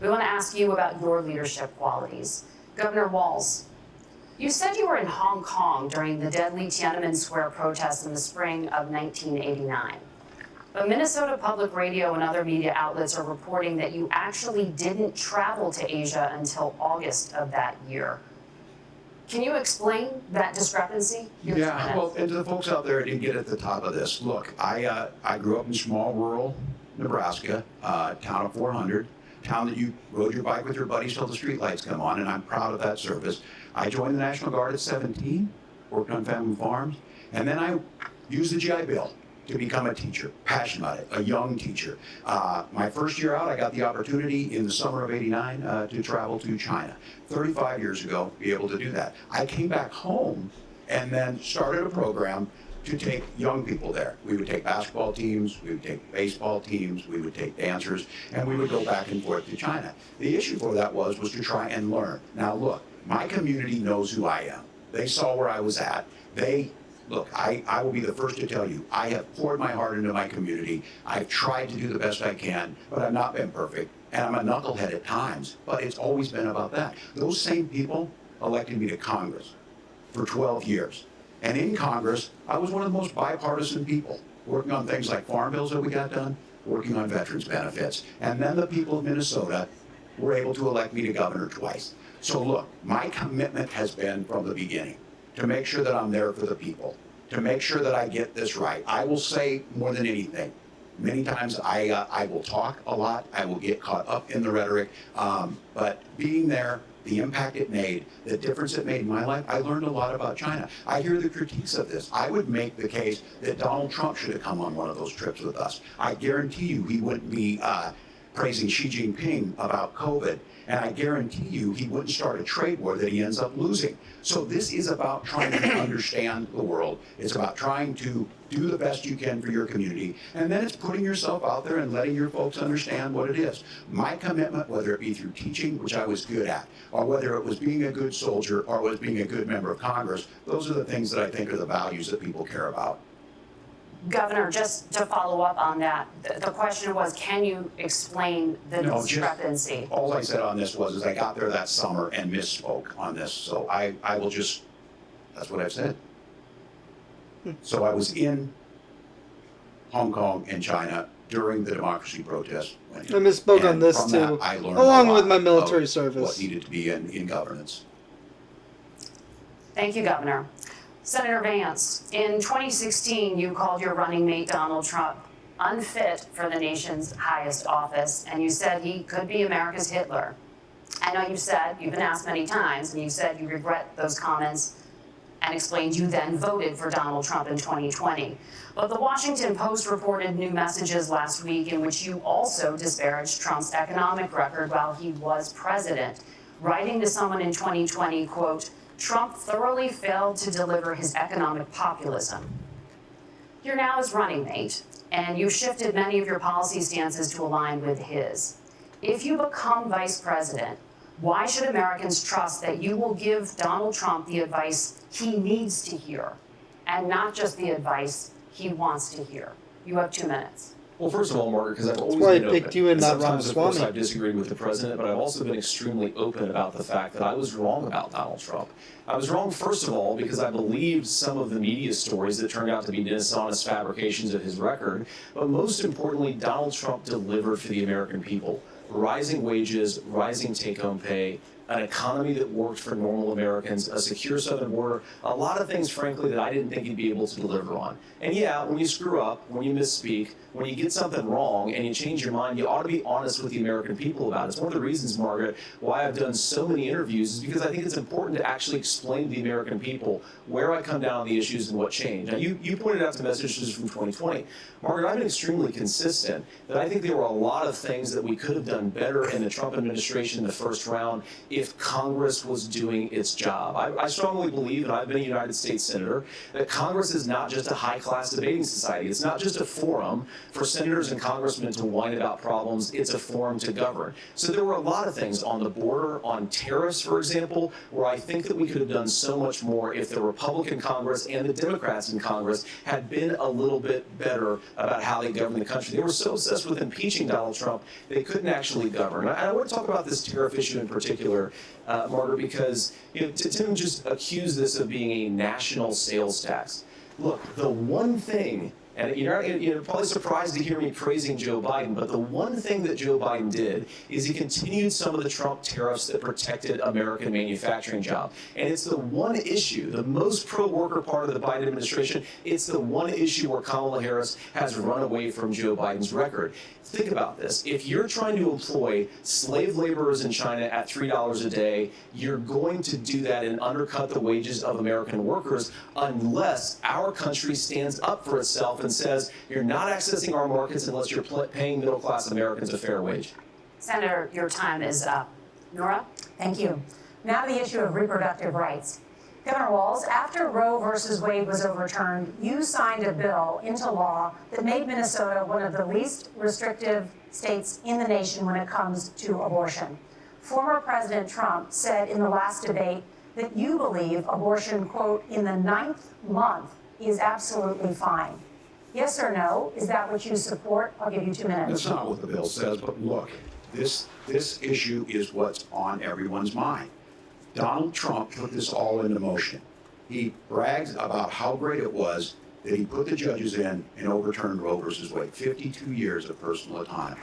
We want to ask you about your leadership qualities. Governor Walz, you said you were in Hong Kong during the deadly Tiananmen Square protests in the spring of 1989. But Minnesota Public Radio and other media outlets are reporting that you actually didn't travel to Asia until August of that year. Can you explain that discrepancy? Yeah, well, and to the folks out there who didn't get at the top of this, look, I grew up in small rural Nebraska, town of 400, town that you rode your bike with your buddies till the streetlights come on, and I'm proud of that service. I joined the National Guard at 17, worked on family farms, and then I used the GI Bill to become a teacher, passionate about it, a young teacher. My first year out, I got the opportunity in the summer of '89 to travel to China. 35 years ago, be able to do that. I came back home and then started a program to take young people there. We would take basketball teams, we would take baseball teams, we would take dancers, and we would go back and forth to China. The issue for that was to try and learn. Now look, my community knows who I am. They saw where I was at. Look, I will be the first to tell you, I have poured my heart into my community. I've tried to do the best I can, but I've not been perfect. And I'm a knucklehead at times, but it's always been about that. Those same people elected me to Congress for 12 years. And in Congress, I was one of the most bipartisan people, working on things like farm bills that we got done, working on veterans benefits. And then the people of Minnesota were able to elect me to governor twice. So look, my commitment has been from the beginning to make sure that I'm there for the people, to make sure that I get this right. I will say more than anything, many times I will talk a lot, I will get caught up in the rhetoric, but being there, the impact it made, the difference it made in my life, I learned a lot about China. I hear the critiques of this. I would make the case that Donald Trump should have come on one of those trips with us. I guarantee you he wouldn't be praising Xi Jinping about COVID. And I guarantee you he wouldn't start a trade war that he ends up losing. So this is about trying to understand the world. It's about trying to do the best you can for your community. And then it's putting yourself out there and letting your folks understand what it is. My commitment, whether it be through teaching, which I was good at, or whether it was being a good soldier, or was being a good member of Congress, those are the things that I think are the values that people care about. Governor, just to follow up on that, the question was, can you explain the discrepancy? All I said on this was I got there that summer and misspoke on this. So I will just, that's what I've said. So I was in Hong Kong and China during the democracy protest. I misspoke on this too, along with my military service. What needed to be in governance. Thank you, Governor. Senator Vance, in 2016, you called your running mate Donald Trump unfit for the nation's highest office, and you said he could be America's Hitler. I know you've been asked many times, and you said you regret those comments and explained you then voted for Donald Trump in 2020. But the Washington Post reported new messages last week in which you also disparaged Trump's economic record while he was president, writing to someone in 2020, quote, Trump thoroughly failed to deliver his economic populism. You're now his running mate, and you shifted many of your policy stances to align with his. If you become vice president, why should Americans trust that you will give Donald Trump the advice he needs to hear, and not just the advice he wants to hear? You have 2 minutes. Well, first of all, Margaret, because I've always why I been picked open. you and not Sometimes, of course, Ramaswamy. I've disagreed with the president, but I've also been extremely open about the fact that I was wrong about Donald Trump. I was wrong, first of all, because I believed some of the media stories that turned out to be dishonest fabrications of his record. But most importantly, Donald Trump delivered for the American people. Rising wages, rising take-home pay, an economy that worked for normal Americans, a secure southern border, a lot of things, frankly, that I didn't think he'd be able to deliver on. And yeah, when you screw up, when you misspeak, when you get something wrong and you change your mind, you ought to be honest with the American people about it. It's one of the reasons, Margaret, why I've done so many interviews is because I think it's important to actually explain to the American people where I come down on the issues and what changed. Now, you pointed out the messages from 2020. Margaret, I've been extremely consistent that I think there were a lot of things that we could have done better in the Trump administration in the first round if Congress was doing its job. I strongly believe, and I've been a United States Senator, that Congress is not just a high-class debating society. It's not just a forum for senators and congressmen to whine about problems. It's a forum to govern. So there were a lot of things on the border, on tariffs, for example, where I think that we could have done so much more if the Republican Congress and the Democrats in Congress had been a little bit better about how they govern the country. They were so obsessed with impeaching Donald Trump, they couldn't actually govern. And I want to talk about this tariff issue in particular, Margaret, because Tim just accused this of being a national sales tax. Look, the one thing, and you're probably surprised to hear me praising Joe Biden, but the one thing that Joe Biden did is he continued some of the Trump tariffs that protected American manufacturing jobs. And it's the one issue, the most pro-worker part of the Biden administration, it's the one issue where Kamala Harris has run away from Joe Biden's record. Think about this. If you're trying to employ slave laborers in China at $3 a day, you're going to do that and undercut the wages of American workers unless our country stands up for itself and says, you're not accessing our markets unless you're paying middle-class Americans a fair wage. Senator, your time is up. Nora? Thank you. Now the issue of reproductive rights. Governor Walz, after Roe versus Wade was overturned, you signed a bill into law that made Minnesota one of the least restrictive states in the nation when it comes to abortion. Former President Trump said in the last debate that you believe abortion, quote, in the 9th month is absolutely fine. Yes or no? Is that what you support? I'll give you 2 minutes. That's not what the bill says, but look, this issue is what's on everyone's mind. Donald Trump put this all into motion. He brags about how great it was that he put the judges in and overturned Roe versus Wade, 52 years of personal autonomy.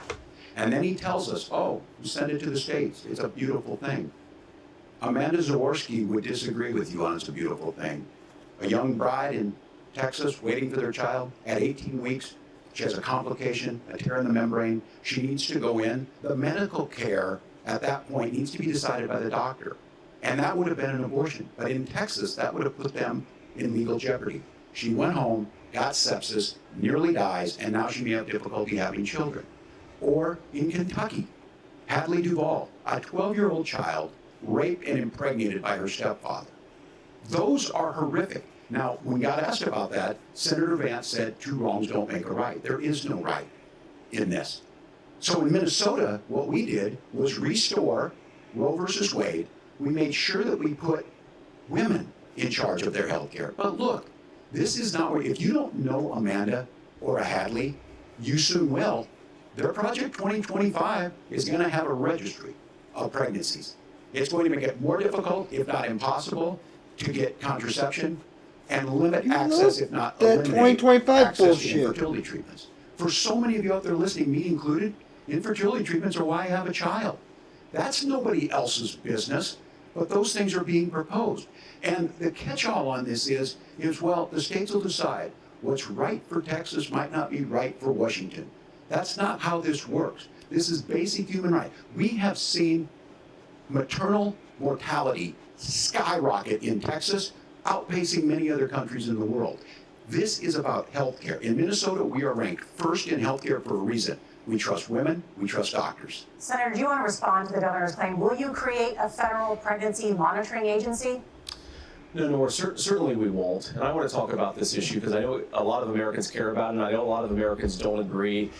And then he tells us, oh, you send it to the states. It's a beautiful thing. Amanda Zaworski would disagree with you on it's a beautiful thing. A young bride in Texas waiting for their child at 18 weeks. She has a complication, a tear in the membrane. She needs to go in. The medical care at that point needs to be decided by the doctor. And that would have been an abortion. But in Texas, that would have put them in legal jeopardy. She went home, got sepsis, nearly dies, and now she may have difficulty having children. Or in Kentucky, Hadley Duvall, a 12-year-old child, raped and impregnated by her stepfather. Those are horrific. Now, when God asked about that, Senator Vance said 2 wrongs don't make a right. There is no right in this. So in Minnesota, what we did was restore Roe versus Wade. We made sure that we put women in charge of their health care. But look, this is not what, if you don't know Amanda or a Hadley, you soon will. Their Project 2025 is going to have a registry of pregnancies. It's going to make it more difficult, if not impossible, to get contraception and limit access, if not eliminate 2025 access bullshit. to infertility treatments. For so many of you out there listening, me included, infertility treatments are why I have a child. That's nobody else's business, but those things are being proposed. And the catch-all on this is, well, the states will decide what's right for Texas might not be right for Washington. That's not how this works. This is basic human right. We have seen maternal mortality skyrocket in Texas, outpacing many other countries in the world. This is about health care. In Minnesota, we are ranked first in health care for a reason. We trust women, we trust doctors. Senator, do you want to respond to the governor's claim? Will you create a federal pregnancy monitoring agency? No, Nora, certainly we won't. And I want to talk about this issue because I know a lot of Americans care about it, and I know a lot of Americans don't agree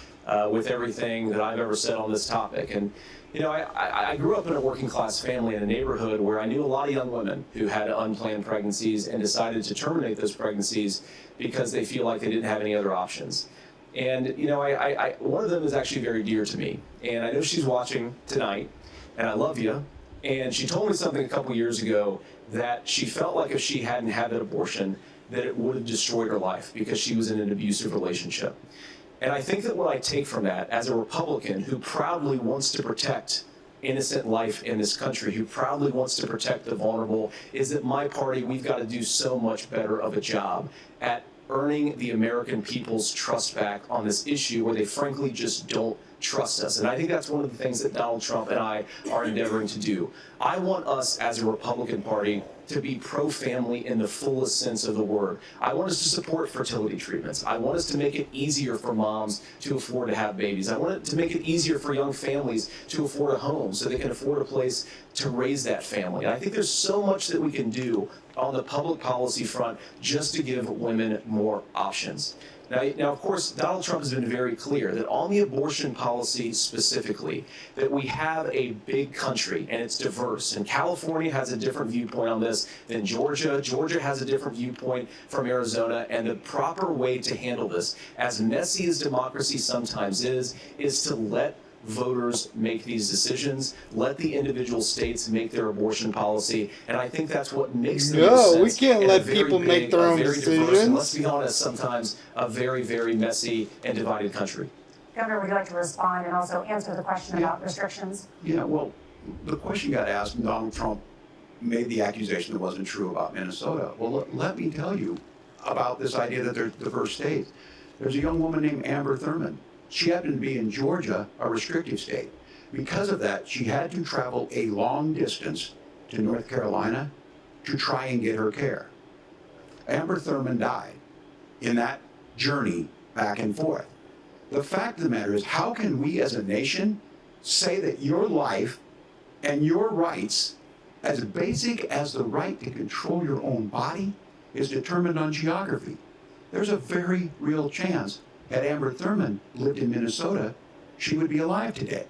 with everything that I've ever said on this topic. And, you know, I grew up in a working class family in a neighborhood where I knew a lot of young women who had unplanned pregnancies and decided to terminate those pregnancies because they feel like they didn't have any other options. And, you know, one of them is actually very dear to me. And I know she's watching tonight, and I love you. And she told me something a couple years ago that she felt like if she hadn't had that abortion, that it would have destroyed her life because she was in an abusive relationship. And I think that what I take from that as a Republican who proudly wants to protect innocent life in this country, who proudly wants to protect the vulnerable, is that my party, we've got to do so much better of a job at earning the American people's trust back on this issue where they frankly just don't trust us. And I think that's one of the things that Donald Trump and I are endeavoring to do. I want us as a Republican Party to be pro-family in the fullest sense of the word. I want us to support fertility treatments. I want us to make it easier for moms to afford to have babies. I want it to make it easier for young families to afford a home so they can afford a place to raise that family. And I think there's so much that we can do on the public policy front just to give women more options. Now, of course, Donald Trump has been very clear that on the abortion policy specifically, that we have a big country and it's diverse. And California has a different viewpoint on this than Georgia. Georgia has a different viewpoint from Arizona. And the proper way to handle this, as messy as democracy sometimes is to let voters make these decisions, let the individual states make their abortion policy, and I think that's what makes the most sense. No, we can't let people make their own decisions. And let's be honest, sometimes a very, very messy and divided country. Governor, would you like to respond and also answer the question about restrictions? Yeah, well, the question got asked, and Donald Trump made the accusation that wasn't true about Minnesota. Well, let me tell you about this idea that there's diverse states. There's a young woman named Amber Thurman. She happened to be in Georgia, a restrictive state. Because of that, she had to travel a long distance to North Carolina to try and get her care. Amber Thurman died in that journey back and forth. The fact of the matter is, how can we as a nation say that your life and your rights As basic as the right to control your own body is determined on geography. There's a very real chance had Amber Thurman lived in Minnesota, she would be alive today.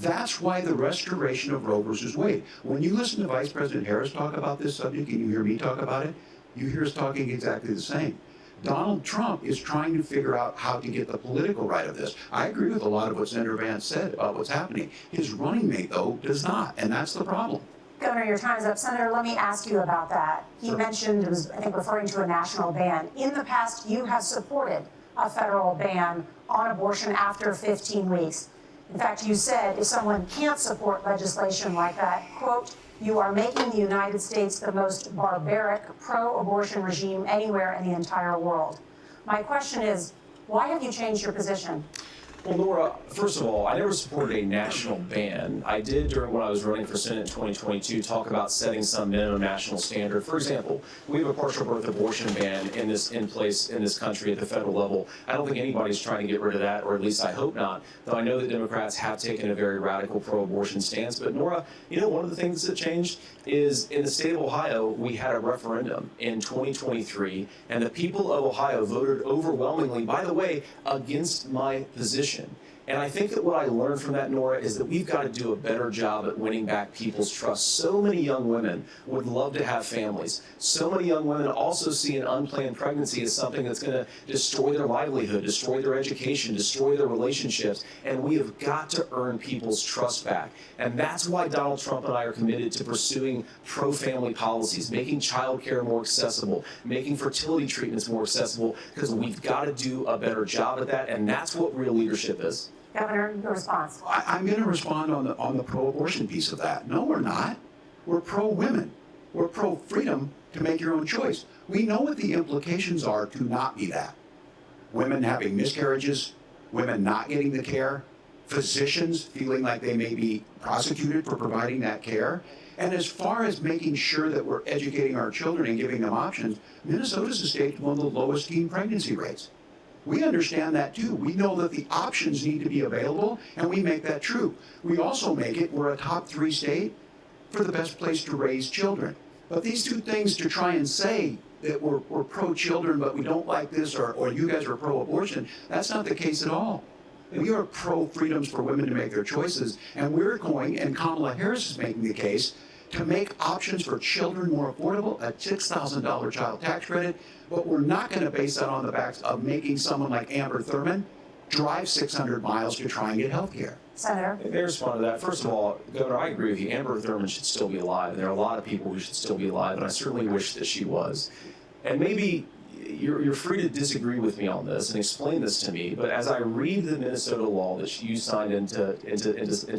That's why the restoration of Roe versus Wade. When you listen to Vice President Harris talk about this subject and you hear me talk about it, you hear us talking exactly the same. Donald Trump is trying to figure out how to get the political right of this. I agree with a lot of what Senator Vance said about what's happening. His running mate, though, does not, and that's the problem. Governor, your time is up. Senator, let me ask you about that. He mentioned, was, I think, referring to a national ban. In the past, you have supported a federal ban on abortion after 15 weeks. In fact, you said if someone can't support legislation like that, quote, you are making the United States the most barbaric pro-abortion regime anywhere in the entire world. My question is, why have you changed your position? Well, Nora, first of all, I never supported a national ban. I did during when I was running for Senate in 2022 talk about setting some minimum national standard. For example, we have a partial birth abortion ban in place in this country at the federal level. I don't think anybody's trying to get rid of that, or at least I hope not, though I know that Democrats have taken a very radical pro-abortion stance. But Nora, you know, one of the things that changed is in the state of Ohio, we had a referendum in 2023, and the people of Ohio voted overwhelmingly, by the way, against my position. And I think that what I learned from that, Nora, is that we've got to do a better job at winning back people's trust. So many young women would love to have families. So many young women also see an unplanned pregnancy as something that's going to destroy their livelihood, destroy their education, destroy their relationships. And we have got to earn people's trust back. And that's why Donald Trump and I are committed to pursuing pro-family policies, making child care more accessible, making fertility treatments more accessible, because we've got to do a better job at that. And that's what real leadership is. Governor, your response. I'm going to respond on the pro-abortion piece of that. No, we're not. We're pro-women. We're pro-freedom to make your own choice. We know what the implications are to not be that. Women having miscarriages, women not getting the care, physicians feeling like they may be prosecuted for providing that care. And as far as making sure that we're educating our children and giving them options, Minnesota's a state with one of the lowest teen pregnancy rates. We understand that too. We know that the options need to be available, and we make that true. We also make it, we're a top 3 state for the best place to raise children. But these two things to try and say that we're pro-children, but we don't like this, or you guys are pro-abortion, that's not the case at all. We are pro-freedoms for women to make their choices, and we're going, and Kamala Harris is making the case, to make options for children more affordable, a $6,000 child tax credit, but we're not going to base that on the backs of making someone like Amber Thurman drive 600 miles to try and get health care. Senator? Let me respond to that. First of all, Governor, I agree with you. Amber Thurman should still be alive. There are a lot of people who should still be alive, and I certainly wish that she was. And maybe you're free to disagree with me on this and explain this to me, but as I read the Minnesota law that you signed into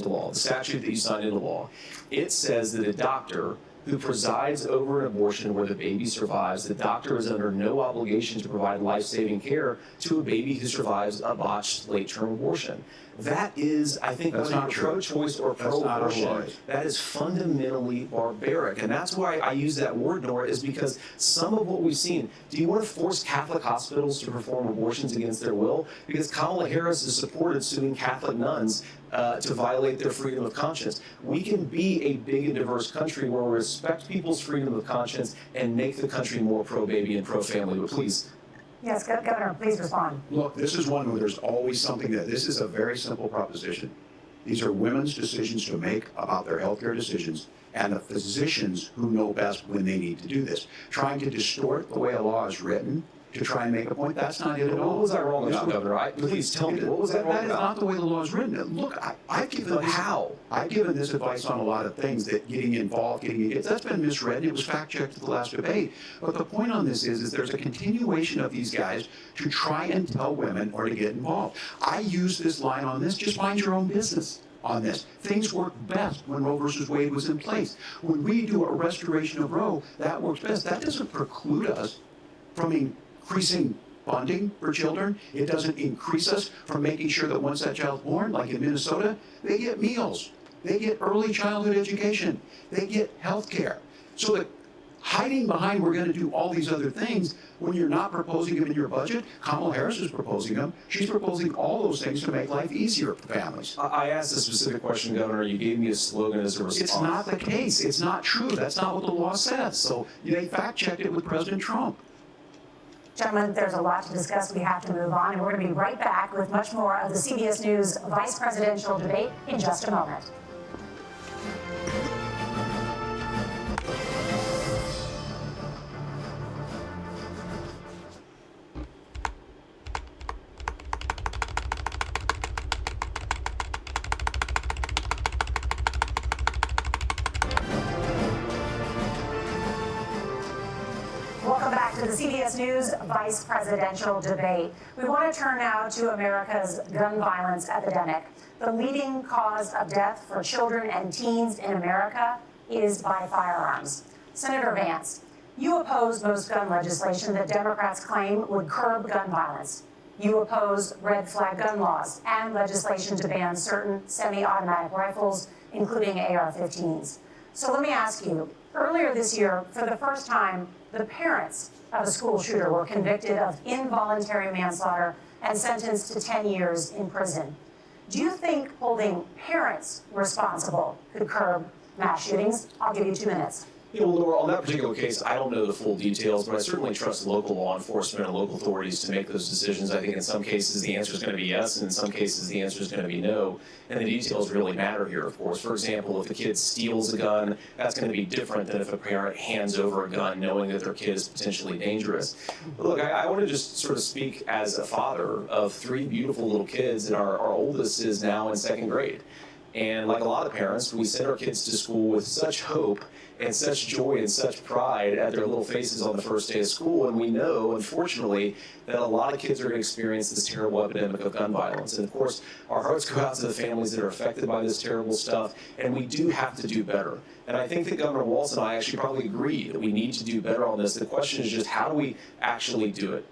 law, the statute that you signed into law, it says that a doctor who presides over an abortion where the baby survives, the doctor is under no obligation to provide life-saving care to a baby who survives a botched late-term abortion. That is, I think, whether you're pro-choice or pro-abortion, that is fundamentally barbaric. And that's why I use that word, Nora, is because some of what we've seen, do you want to force Catholic hospitals to perform abortions against their will? Because Kamala Harris has supported suing Catholic nuns to violate their freedom of conscience. We can be a big and diverse country where we respect people's freedom of conscience and make the country more pro-baby and pro-family. But please. Yes, Governor, please respond. Look, this is one where there's always something that this is a very simple proposition. These are women's decisions to make about their healthcare decisions, and the physicians who know best when they need to do this. Trying to distort the way a law is written to try and make a point, that's not it at all. What was I wrong about, Governor? Please tell me, what was that wrong about? That is not the way the law is written. Look, I've given this advice on a lot of things, that getting involved, that's been misread, and it was fact-checked at the last debate. But the point on this is there's a continuation of these guys to try and tell women or to get involved. I use this line on this, just mind your own business on this. Things worked best when Roe versus Wade was in place. When we do a restoration of Roe, that works best. That doesn't preclude us from increasing funding for children. It doesn't increase us from making sure that once that child's born, like in Minnesota, they get meals, they get early childhood education, they get health care. So that hiding behind we're going to do all these other things when you're not proposing them in your budget. Kamala Harris is proposing them. She's proposing all those things to make life easier for families. I asked a specific question, Governor. You gave me a slogan as a response. It's not the case. It's not true. That's not what the law says. So they fact-checked it with President Trump. Gentlemen, there's a lot to discuss. We have to move on, and we're going to be right back with much more of the CBS News vice presidential debate in just a moment. Welcome back to the CBS News vice presidential debate. We want to turn now to America's gun violence epidemic. The leading cause of death for children and teens in America is by firearms. Senator Vance, you oppose most gun legislation that Democrats claim would curb gun violence. You oppose red flag gun laws and legislation to ban certain semi-automatic rifles, including AR-15s. So let me ask you, earlier this year, for the first time, the parents of a school shooter were convicted of involuntary manslaughter and sentenced to 10 years in prison. Do you think holding parents responsible could curb mass shootings? I'll give you 2 minutes. Well, Laura, on that particular case, I don't know the full details, but I certainly trust local law enforcement and local authorities to make those decisions. I think in some cases the answer is going to be yes, and in some cases the answer is going to be no. And the details really matter here, of course. For example, if a kid steals a gun, that's going to be different than if a parent hands over a gun knowing that their kid is potentially dangerous. But look, I want to just sort of speak as a father of 3 beautiful little kids, and our oldest is now in 2nd grade. And like a lot of parents, we send our kids to school with such hope and such joy and such pride at their little faces on the first day of school. And we know, unfortunately, that a lot of kids are going to experience this terrible epidemic of gun violence. And of course, our hearts go out to the families that are affected by this terrible stuff. And we do have to do better. And I think that Governor Walz and I actually probably agree that we need to do better on this. The question is just how do we actually do it?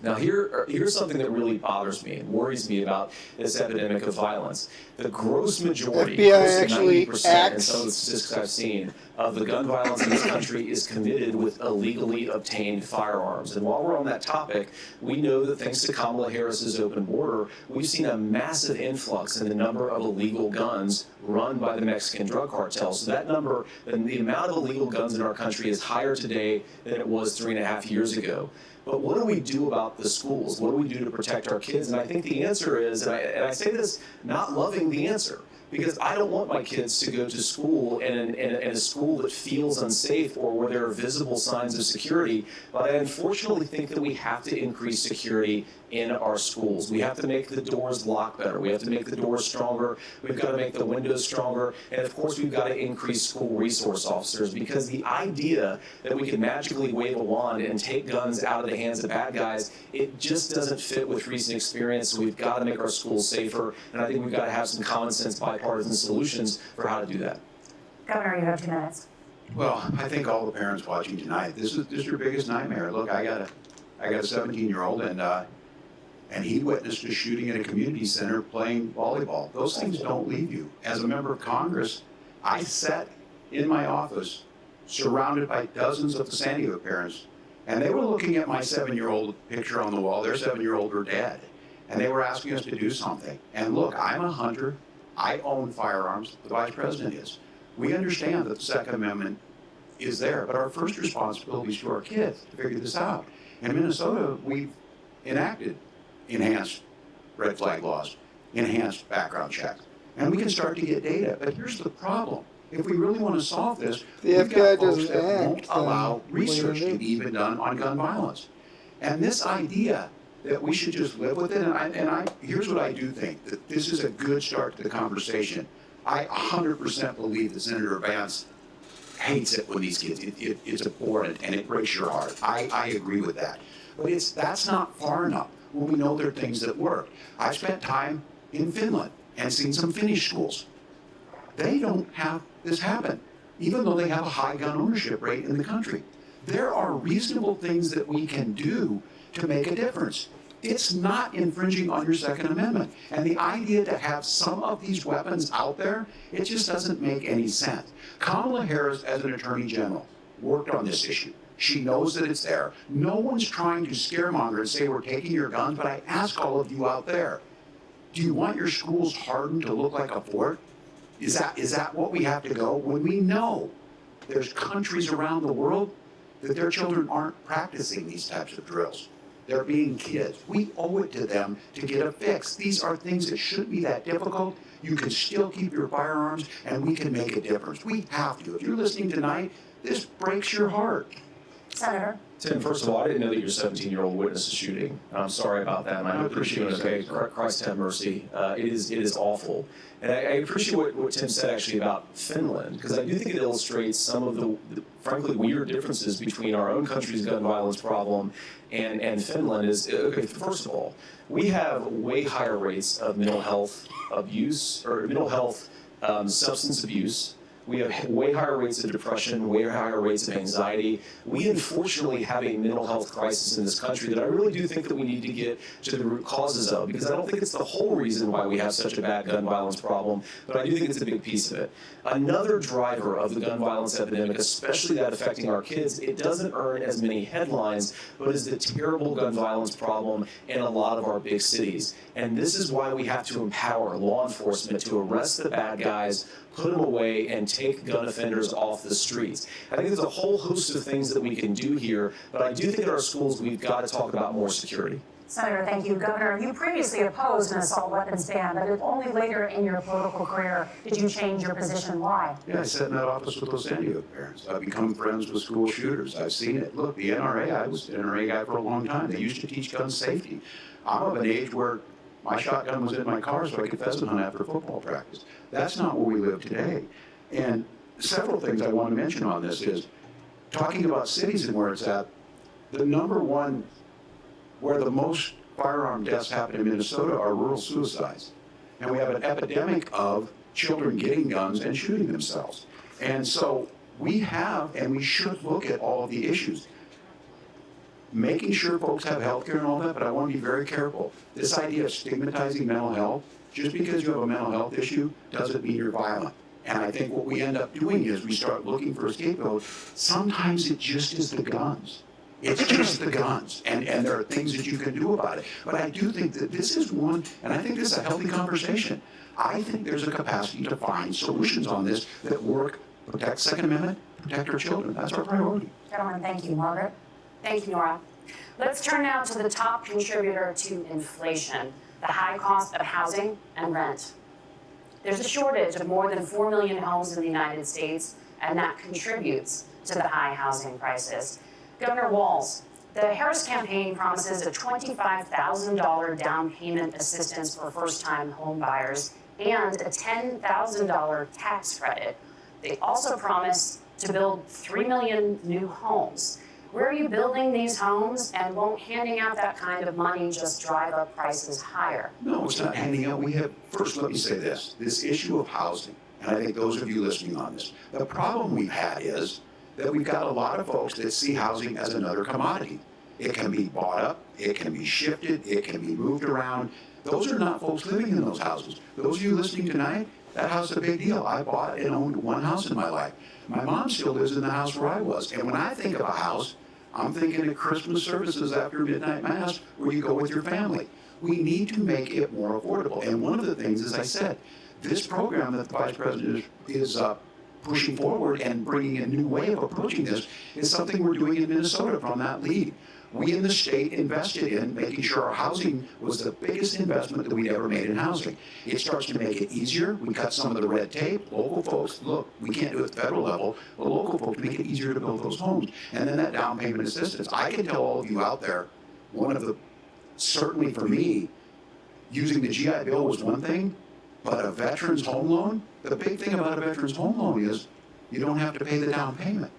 Now, here's something that really bothers me and worries me about this epidemic of violence. The gross majority, close to 90% in some of the statistics I've seen, of the gun violence in this country is committed with illegally obtained firearms. And while we're on that topic, we know that thanks to Kamala Harris's open border, we've seen a massive influx in the number of illegal guns run by the Mexican drug cartels. So that number, the amount of illegal guns in our country is higher today than it was 3.5 years ago. But what do we do about the schools? What do we do to protect our kids? And I think the answer is, and I say this not loving the answer, because I don't want my kids to go to school in a school that feels unsafe or where there are visible signs of security. But I unfortunately think that we have to increase security in our schools. We have to make the doors lock better. We have to make the doors stronger. We've got to make the windows stronger. And of course, we've got to increase school resource officers, because the idea that we can magically wave a wand and take guns out of the hands of bad guys, it just doesn't fit with recent experience. So we've got to make our schools safer. And I think we've got to have some common sense bipartisan solutions for how to do that. Governor, you have 2 minutes. Well, I think all the parents watching tonight, this is your biggest nightmare. Look, I got a 17-year-old, and he witnessed a shooting at a community center playing volleyball. Those things don't leave you. As a member of Congress, I sat in my office surrounded by dozens of the Sandy Hook parents, and they were looking at my 7-year-old picture on the wall. Their 7-year-old were dead, and they were asking us to do something. And look, I'm a hunter. I own firearms. The vice president is. We understand that the Second Amendment is there, but our first responsibility is to our kids to figure this out. In Minnesota, we've enacted enhanced red flag laws, enhanced background checks, and we can start to get data. But here's the problem. If we really want to solve this, we've got folks that won't allow research to be even done on gun violence. And this idea that we should just live with it, and here's what I do think, that this is a good start to the conversation. I 100% believe that Senator Vance hates it when these kids, it's abhorrent and it breaks your heart. I agree with that. But that's not far enough when we know there are things that work. I spent time in Finland and seen some Finnish schools. They don't have this happen, even though they have a high gun ownership rate in the country. There are reasonable things that we can do to make a difference. It's not infringing on your Second Amendment. And the idea to have some of these weapons out there, it just doesn't make any sense. Kamala Harris, as an attorney general, worked on this issue. She knows that it's there. No one's trying to scaremonger and say we're taking your guns, but I ask all of you out there, do you want your schools hardened to look like a fort? Is that what we have to go? When we know there's countries around the world that their children aren't practicing these types of drills. They're being kids. We owe it to them to get a fix. These are things that shouldn't be that difficult. You can still keep your firearms, and we can make a difference. We have to. If you're listening tonight, this breaks your heart. Senator. Tim, first of all, I didn't know that your 17-year-old witnessed a shooting. I'm sorry about that, and I hope you're doing okay. Christ have mercy. It is awful. And I appreciate what Tim said actually about Finland, because I do think it illustrates some of the frankly weird differences between our own country's gun violence problem and Finland. Okay, first of all, we have way higher rates of mental health abuse or mental health substance abuse. We have way higher rates of depression, way higher rates of anxiety. We unfortunately have a mental health crisis in this country that I really do think that we need to get to the root causes of, because I don't think it's the whole reason why we have such a bad gun violence problem, but I do think it's a big piece of it. Another driver of the gun violence epidemic, especially that affecting our kids, it doesn't earn as many headlines, but is the terrible gun violence problem in a lot of our big cities. And this is why we have to empower law enforcement to arrest the bad guys, put them away, and take gun offenders off the streets. I think there's a whole host of things that we can do here, but I do think in our schools we've got to talk about more security. Senator, thank you. Governor, you previously opposed an assault weapons ban, but only later in your political career did you change your position. Why? Yeah, I sat in that office with those San Diego parents. I've become friends with school shooters. I've seen it. Look, the NRA, I was an NRA guy for a long time. They used to teach gun safety. I'm of an age where my shotgun was in my car so I could pheasant hunt after football practice. That's not where we live today. And several things I want to mention on this is, talking about cities and where it's at, the number one where the most firearm deaths happen in Minnesota are rural suicides. And we have an epidemic of children getting guns and shooting themselves. And so we have, and we should look at all of the issues. Making sure folks have health care and all that, but I want to be very careful. This idea of stigmatizing mental health, just because you have a mental health issue doesn't mean you're violent. And I think what we end up doing is we start looking for a scapegoat. Sometimes it just is the guns. It's just the guns, and there are things that you can do about it. But I do think that this is one, and I think this is a healthy conversation. I think there's a capacity to find solutions on this that work, protect Second Amendment, protect our children. That's our priority. Gentlemen, thank you. Margaret? Thank you, Nora. Let's turn now to the top contributor to inflation, the high cost of housing and rent. There's a shortage of more than 4 million homes in the United States, and that contributes to the high housing prices. Governor Walz, the Harris campaign promises a $25,000 down payment assistance for first-time home buyers and a $10,000 tax credit. They also promise to build 3 million new homes. Where are you building these homes, and won't handing out that kind of money just drive up prices higher? No, it's not handing out. First, let me say this issue of housing, and I think those of you listening on this, the problem we've had is that we've got a lot of folks that see housing as another commodity. It can be bought up, it can be shifted, it can be moved around. Those are not folks living in those houses. Those of you listening tonight, that house is a big deal. I bought and owned one house in my life. My mom still lives in the house where I was. And when I think of a house, I'm thinking of Christmas services after midnight mass where you go with your family. We need to make it more affordable. And one of the things, as I said, this program that the Vice President is pushing forward and bringing a new way of approaching this is something we're doing in Minnesota from that lead. We in the state invested in making sure our housing was the biggest investment that we'd ever made in housing. It starts to make it easier. We cut some of the red tape. Local folks, look, we can't do it at the federal level, but local folks make it easier to build those homes. And then that down payment assistance. I can tell all of you out there, certainly for me, using the GI Bill was one thing, but a veteran's home loan, the big thing about a veteran's home loan is you don't have to pay the down payment.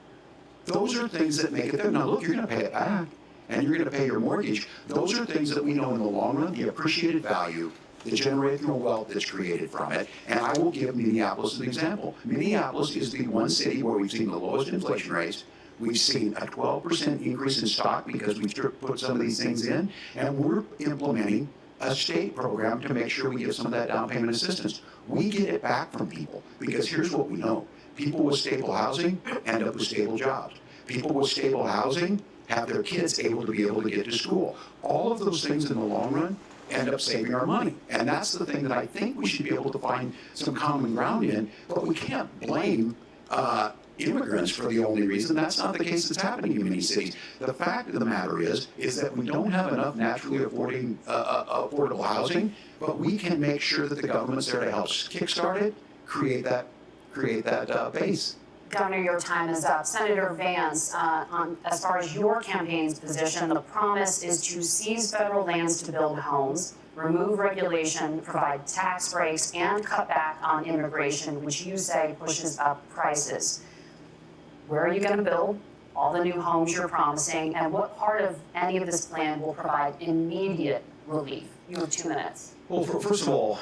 Those are things that make it there. Now look, you're gonna pay it back and you're gonna pay your mortgage. Those are things that we know in the long run, the appreciated value, the generational wealth that's created from it. And I will give Minneapolis as an example. Minneapolis is the one city where we've seen the lowest inflation rates. We've seen a 12% increase in stock because we've put some of these things in, and we're implementing a state program to make sure we give some of that down payment assistance. We get it back from people because here's what we know. People with stable housing end up with stable jobs. People with stable housing have their kids able to get to school. All of those things in the long run end up saving our money. And that's the thing that I think we should be able to find some common ground in, but we can't blame immigrants for the only reason. That's not the case that's happening in many cities. The fact of the matter is that we don't have enough naturally affordable housing, but we can make sure that the government's there to help kickstart it, create that base. Governor, your time is up. Senator Vance, as far as your campaign's position, the promise is to seize federal lands to build homes, remove regulation, provide tax breaks, and cut back on immigration, which you say pushes up prices. Where are you going to build all the new homes you're promising, and what part of any of this plan will provide immediate relief? You have 2 minutes. Well, first of all,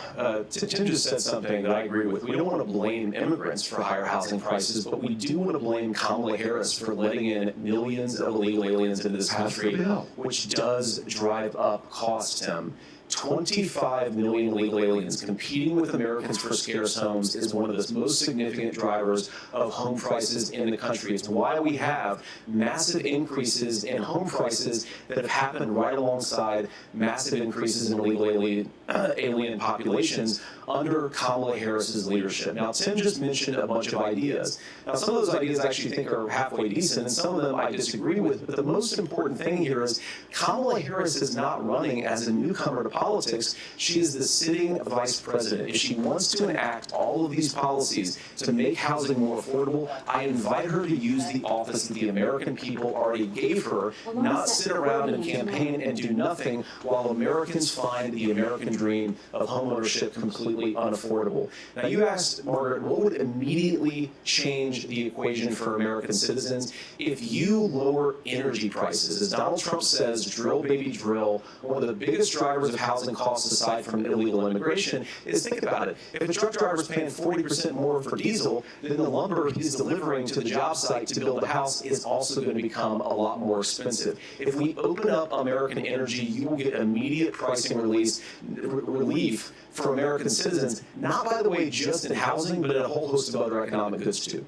Tim just said something that I agree with. We don't want to blame immigrants for higher housing prices, but we do want to blame Kamala Harris for letting in millions of illegal aliens into this country, which does drive up costs, Tim. 25 million illegal aliens competing with Americans for scarce homes is one of the most significant drivers of home prices in the country. It's why we have massive increases in home prices that have happened right alongside massive increases in illegal alien populations under Kamala Harris's leadership. Now, Tim just mentioned a bunch of ideas. Now, some of those ideas I actually think are halfway decent, and some of them I disagree with, but the most important thing here is Kamala Harris is not running as a newcomer to politics. She is the sitting vice president. If she wants to enact all of these policies to make housing more affordable, I invite her to use the office that the American people already gave her, not sit around and campaign and do nothing while Americans find the American dream of homeownership completely unaffordable. Now, you asked, Margaret, what would immediately change the equation for American citizens if you lower energy prices? As Donald Trump says, drill, baby, drill. One of the biggest drivers of housing costs aside from illegal immigration is, think about it, if a truck driver is paying 40% more for diesel, then the lumber he's delivering to the job site to build a house is also going to become a lot more expensive. If we open up American energy, you will get immediate pricing relief for American citizens, not, by the way, just in housing, but in a whole host of other economic goods, too.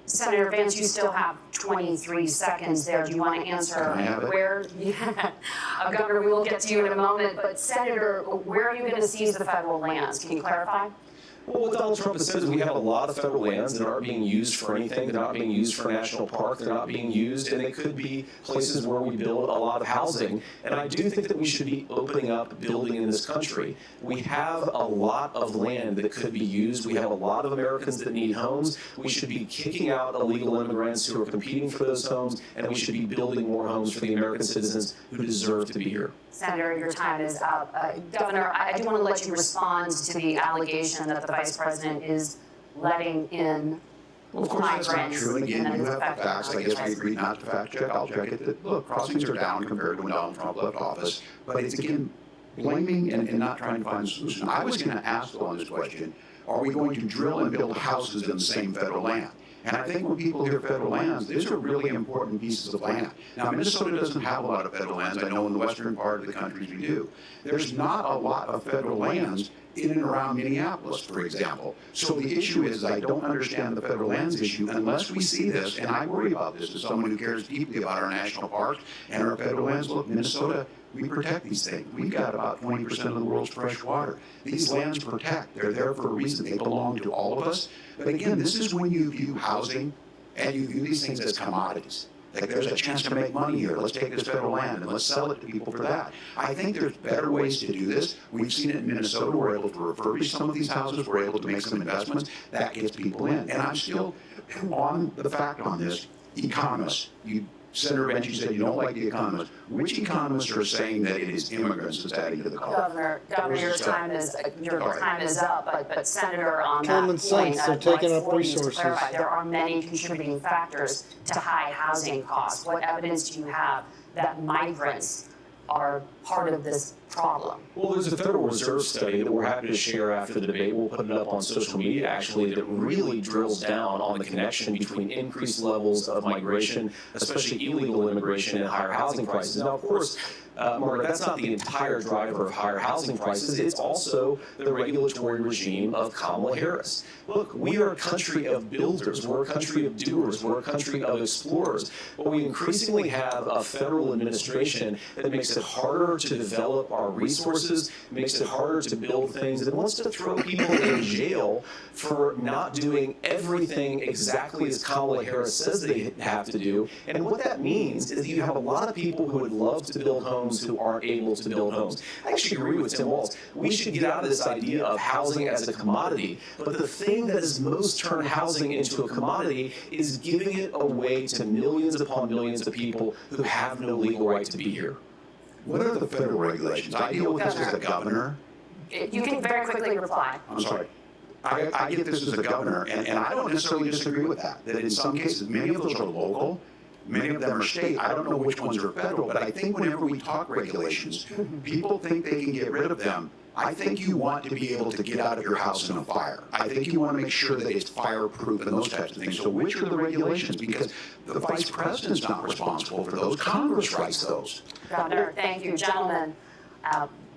Senator Vance, you still have 23 seconds there. Do you want to answer where? Yeah. Governor, we will get to you in a moment, but Senator, where are you going to seize the federal lands? Can you clarify? Well, what Donald Trump has said is we have a lot of federal lands that aren't being used for anything. They're not being used for a national park. They're not being used, and they could be places where we build a lot of housing. And I do think that we should be opening up building in this country. We have a lot of land that could be used. We have a lot of Americans that need homes. We should be kicking out illegal immigrants who are competing for those homes, and we should be building more homes for the American citizens who deserve to be here. Senator, your time is up. Governor, I do want to let you respond to the allegation that the Vice President is letting in Well, of course, that's not true. And again, you have the facts. I guess we agreed not to fact check. I'll check it. That, look, crossings are down compared to when Donald Trump left office. But it's, again, blaming and not trying to find a solution. I was going to ask on this question, are we going to drill and build houses in the same federal land? And I think when people hear federal lands, these are really important pieces of land. Now, Minnesota doesn't have a lot of federal lands. I know in the western part of the country we do. There's not a lot of federal lands in and around Minneapolis, for example. So the issue is I don't understand the federal lands issue unless we see this, and I worry about this as someone who cares deeply about our national parks and our federal lands. Look, Minnesota, we protect these things. We've got about 20% of the world's fresh water. These lands protect. They're there for a reason. They belong to all of us. But again, this is when you view housing and you view these things as commodities. Like, there's a chance to make money here. Let's take this federal land and let's sell it to people for that. I think there's better ways to do this. We've seen it in Minnesota. We're able to refurbish some of these houses. We're able to make some investments. That gets people in. And I'm still on the fact on this. Economists, Senator Benji said you don't like the economists. Which economists are saying that it is immigrants that's adding to the cost? Governor, your time is up. But Senator, on common that point, sense, they're taking up resources. There are many contributing factors to high housing costs. What evidence do you have that migrants are part of this problem? Well, there's a Federal Reserve study that we're happy to share after the debate. We'll put it up on social media, actually, that really drills down on the connection between increased levels of migration, especially illegal immigration, and higher housing prices. Now, of course, Margaret, that's not the entire driver of higher housing prices. It's also the regulatory regime of Kamala Harris. Look, we are a country of builders. We're a country of doers. We're a country of explorers. But we increasingly have a federal administration that makes it harder to develop our resources, makes it harder to build things, and wants to throw people in jail for not doing everything exactly as Kamala Harris says they have to do. And what that means is you have a lot of people who would love to build homes who aren't able to build homes. I actually agree with Tim Walz. We should get out of this idea of housing as a commodity. But the thing that has most turned housing into a commodity is giving it away to millions upon millions of people who have no legal right to be here. What are the federal regulations? I deal with this as a governor. You can very quickly reply. I'm sorry. I get this as a governor, and I don't necessarily disagree with that. That in some cases, many of those are local, many of them are state. I don't know which ones are federal, but I think whenever we talk regulations, people think they can get rid of them. I think you want to be able to get out of your house in a fire. I think you want to make sure that it's fireproof and those types of things. So which are the regulations? Because the vice president's not responsible for those. Congress writes those. Governor, thank you. Gentlemen,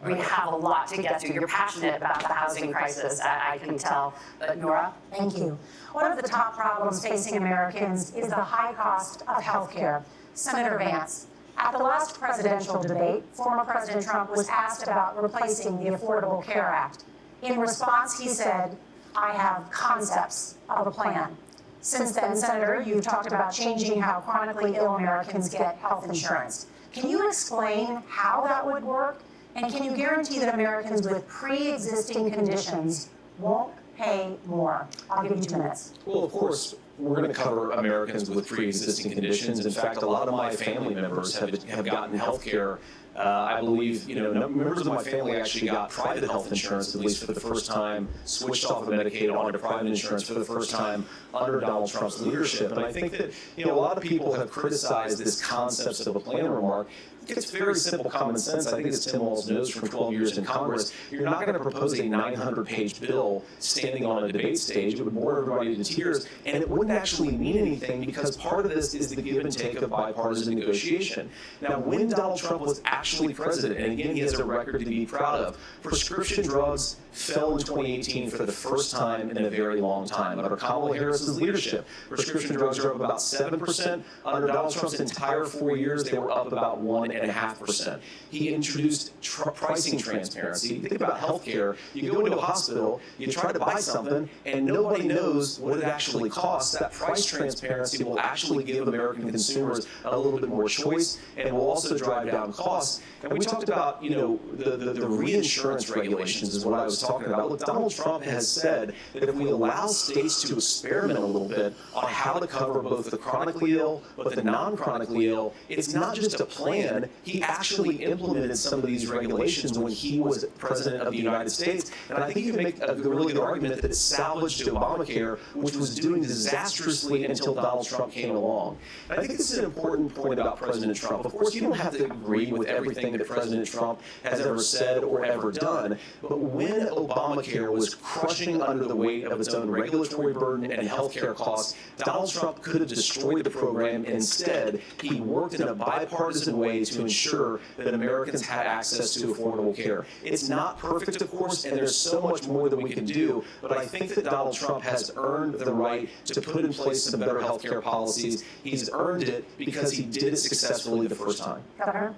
we have a lot to get to. You're passionate about the housing crisis, I can tell. But Nora? Thank you. One of the top problems facing Americans is the high cost of health care. Senator Vance, at the last presidential debate, former President Trump was asked about replacing the Affordable Care Act. In response, he said, "I have concepts of a plan." Since then, Senator, you've talked about changing how chronically ill Americans get health insurance. Can you explain how that would work? And can you guarantee that Americans with pre-existing conditions won't pay more? I'll give you 2 minutes. Well, of course, we're going to cover Americans with pre-existing conditions. In fact, a lot of my family members have gotten health care. I believe, members of my family actually got private health insurance, at least for the first time, switched off of Medicaid onto private insurance for the first time under Donald Trump's leadership. And I think that, a lot of people have criticized this concept of a plan remark. It's very simple common sense. I think as Tim Walz knows from 12 years in Congress, you're not going to propose a 900-page bill standing on a debate stage. It would bore everybody to tears, and it wouldn't actually mean anything because part of this is the give and take of bipartisan negotiation. Now, when Donald Trump was actually president, and again, he has a record to be proud of, prescription drugs fell in 2018 for the first time in a very long time. Under Kamala Harris's leadership, prescription drugs are up about 7%. Under Donald Trump's entire 4 years, they were up about 1.5%. He introduced pricing transparency. Think about healthcare. You go into a hospital, you try to buy something, and nobody knows what it actually costs. That price transparency will actually give American consumers a little bit more choice, and will also drive down costs. And we talked about, the reinsurance regulations is what I was talking about. Look, Donald Trump has said that if we allow states to experiment a little bit on how to cover both the chronically ill but the non-chronically ill, it's not just a plan. He actually implemented some of these regulations when he was president of the United States. And I think you can make a really good argument that it salvaged Obamacare, which was doing disastrously until Donald Trump came along. And I think this is an important point about President Trump. Of course, you don't have to agree with everything that President Trump has ever said or ever done, but when Obamacare was crushing under the weight of its own regulatory burden and healthcare costs, Donald Trump could have destroyed the program. Instead, he worked in a bipartisan way to ensure that Americans had access to affordable care. It's not perfect, of course, and there's so much more that we can do, but I think that Donald Trump has earned the right to put in place some better healthcare policies. He's earned it because he did it successfully the first time. Governor?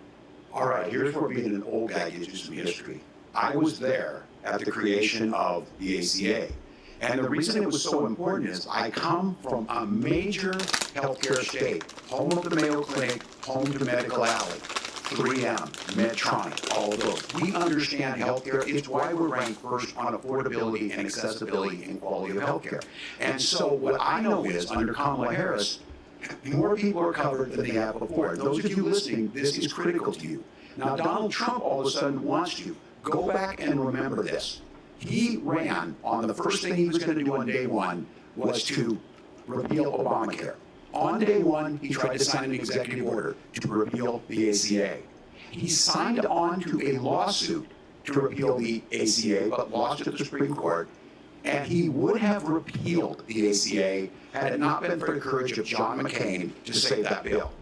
All right, here's where being an old guy gives you some history. I was there at the creation of the ACA. And the reason it was so important is I come from a major healthcare state, home of the Mayo Clinic, home to Medical Alley, 3M, Medtronic, all of those. We understand healthcare. It's why we're ranked first on affordability and accessibility and quality of healthcare. And so what I know is under Kamala Harris, more people are covered than they have before. Those of you listening, this is critical to you. Now, Donald Trump all of a sudden wants you. Go back and remember this. He ran on the first thing he was going to do on day one was to repeal Obamacare. On day one, he tried to sign an executive order to repeal the ACA. He signed on to a lawsuit to repeal the ACA, but lost at the Supreme Court. And he would have repealed the ACA had it not been for the courage of John McCain to save that bill.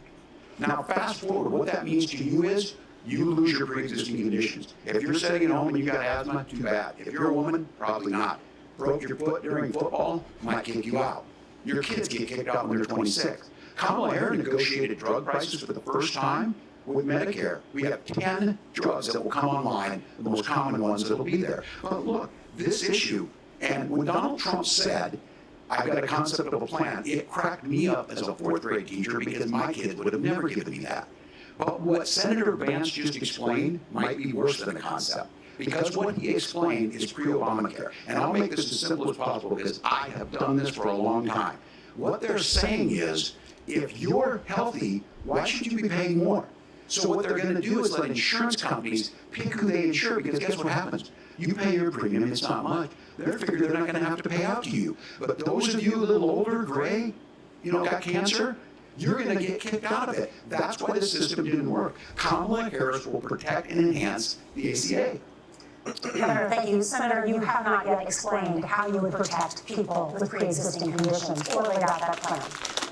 Now, fast forward, what that means to you is you lose your pre-existing conditions. If you're sitting at home and you got asthma, too bad. If you're a woman, probably not. Broke your foot during football, might kick you out. Your kids get kicked out when they're 26. Kamala Harris negotiated drug prices for the first time with Medicare. We have 10 drugs that will come online, the most common ones that will be there. But look, this issue, and when Donald Trump said, I've got a concept of a plan, it cracked me up as a fourth grade teacher because my kids would have never given me that. But what Senator Vance just explained might be worse than a concept. Because what he explained is pre-Obamacare. And I'll make this as simple as possible because I have done this for a long time. What they're saying is, if you're healthy, why should you be paying more? So what they're going to do is let insurance companies pick who they insure, because guess what happens? You pay your premium, it's not much. They're figuring they're not going to have to pay out to you. But those of you a little older, gray, got cancer, you're going to get kicked out of it. That's why the system didn't work. Kamala Harris will protect and enhance the ACA. Governor, thank you. Senator, you have not yet explained how you would protect people with pre-existing conditions or laid out that plan.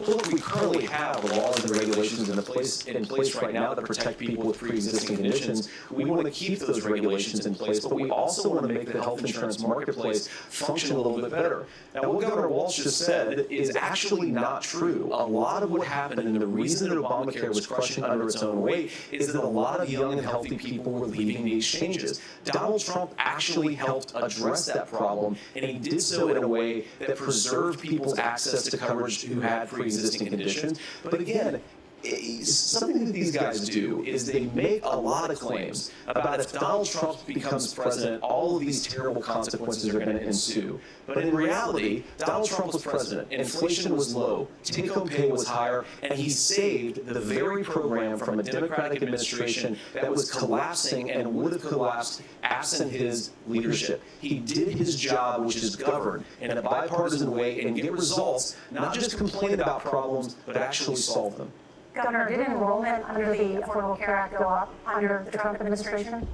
Look, we currently have the laws and regulations in place right now that protect people with pre-existing conditions. We want to keep those regulations in place, but we also want to make the health insurance marketplace function a little bit better. Now, what Governor Walz just said is actually not true. A lot of what happened, and the reason that Obamacare was crushing under its own weight, is that a lot of young and healthy people were leaving the exchanges. Donald Trump actually helped address that problem, and he did so in a way that preserved people's access to coverage who had pre-existing conditions. But again, something that these guys do is they make a lot of claims about if Donald Trump becomes president, all of these terrible consequences are going to ensue. But in reality, Donald Trump was president, inflation was low, take-home pay was higher, and he saved the very program from a Democratic administration that was collapsing and would have collapsed absent his leadership. He did his job, which is govern in a bipartisan way and get results, not just complain about problems, but actually solve them. Governor, did enrollment under the Affordable Care Act go up under the Trump administration?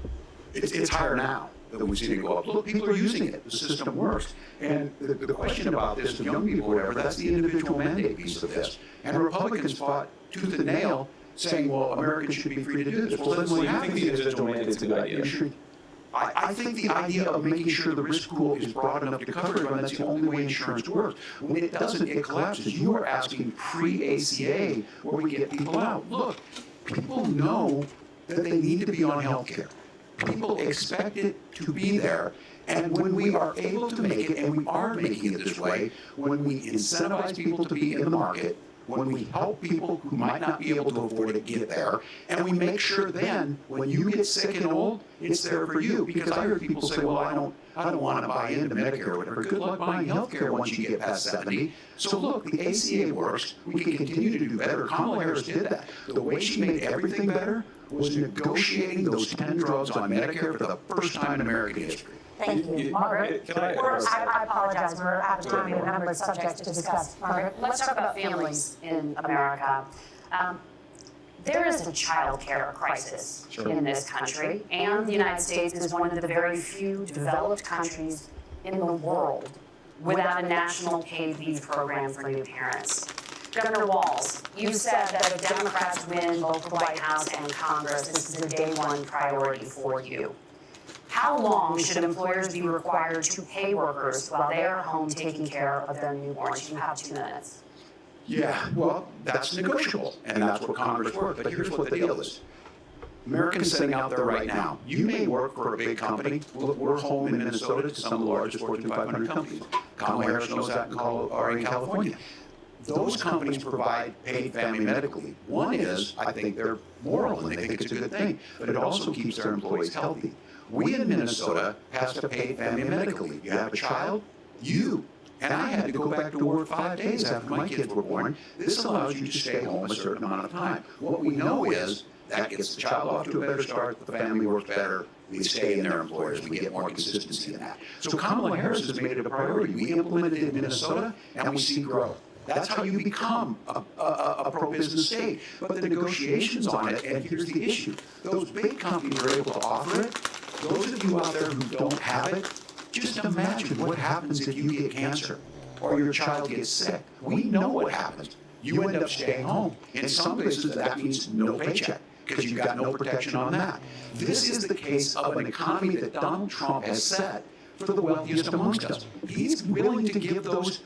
It's higher now than we've seen it go up. Look, people are using it. The system works. And the question about this of young people or whatever, that's the individual mandate piece of this. And Republicans fought tooth and nail saying, well, Americans should be free to do this. Well, then what happens? The individual mandate is a good idea. I think the idea of making sure the risk pool is broad enough to cover everyone, that's the only way insurance works. When it doesn't, it collapses. You are asking pre-ACA where we get people out. Look, people know that they need to be on health care. People expect it to be there. And when we are able to make it, and we are making it this way, when we incentivize people to be in the market, when we help people who might not be able to afford it get there, and we make sure then, when you get sick and old, it's there for you. Because I heard people say, well, I don't want to buy into Medicare or whatever. Good luck buying health care once you get past 70. So look, the ACA works. We can continue to do better. Kamala Harris did that. The way she made everything better was negotiating those 10 drugs on Medicare for the first time in American history. Thank you. Margaret? I apologize. We're out of time. We have a number of subjects to discuss. Margaret? Let's talk about families in America. There is a child care crisis in this country, and the United States is one of the very few developed countries in the world without a national paid leave program for new parents. Governor Walz, you said that if Democrats win both the White House and Congress, this is a day one priority for you. How long should employers be required to pay workers while they are home taking care of their newborns? You have 2 minutes. Yeah, well, that's negotiable, and that's what Congress works. But here's what the deal is. Americans sitting out there right now, you may work for a big company. We're home in Minnesota to some of the largest Fortune 500 companies. Kamala Harris knows that in California. Those companies provide paid family medical leave. One is, I think they're moral and they think it's a good thing, but it also keeps their employees healthy. We in Minnesota have to pay family medical leave. You have a child, and I had to go back to work 5 days after my kids were born. This allows you to stay home a certain amount of time. What we know is that gets the child off to a better start, the family works better, we stay in their employers, we get more consistency in that. So Kamala Harris has made it a priority. We implemented it in Minnesota, and we see growth. That's how you become a pro-business state. But the negotiations on it, and here's the issue, those big companies are able to offer it. Those of you out there who don't have it, just imagine what happens if you get cancer or your child gets sick. We know what happens. You end up staying home. In some places, that means no paycheck because you've got no protection on that. This is the case of an economy that Donald Trump has set for the wealthiest amongst us. He's willing to give those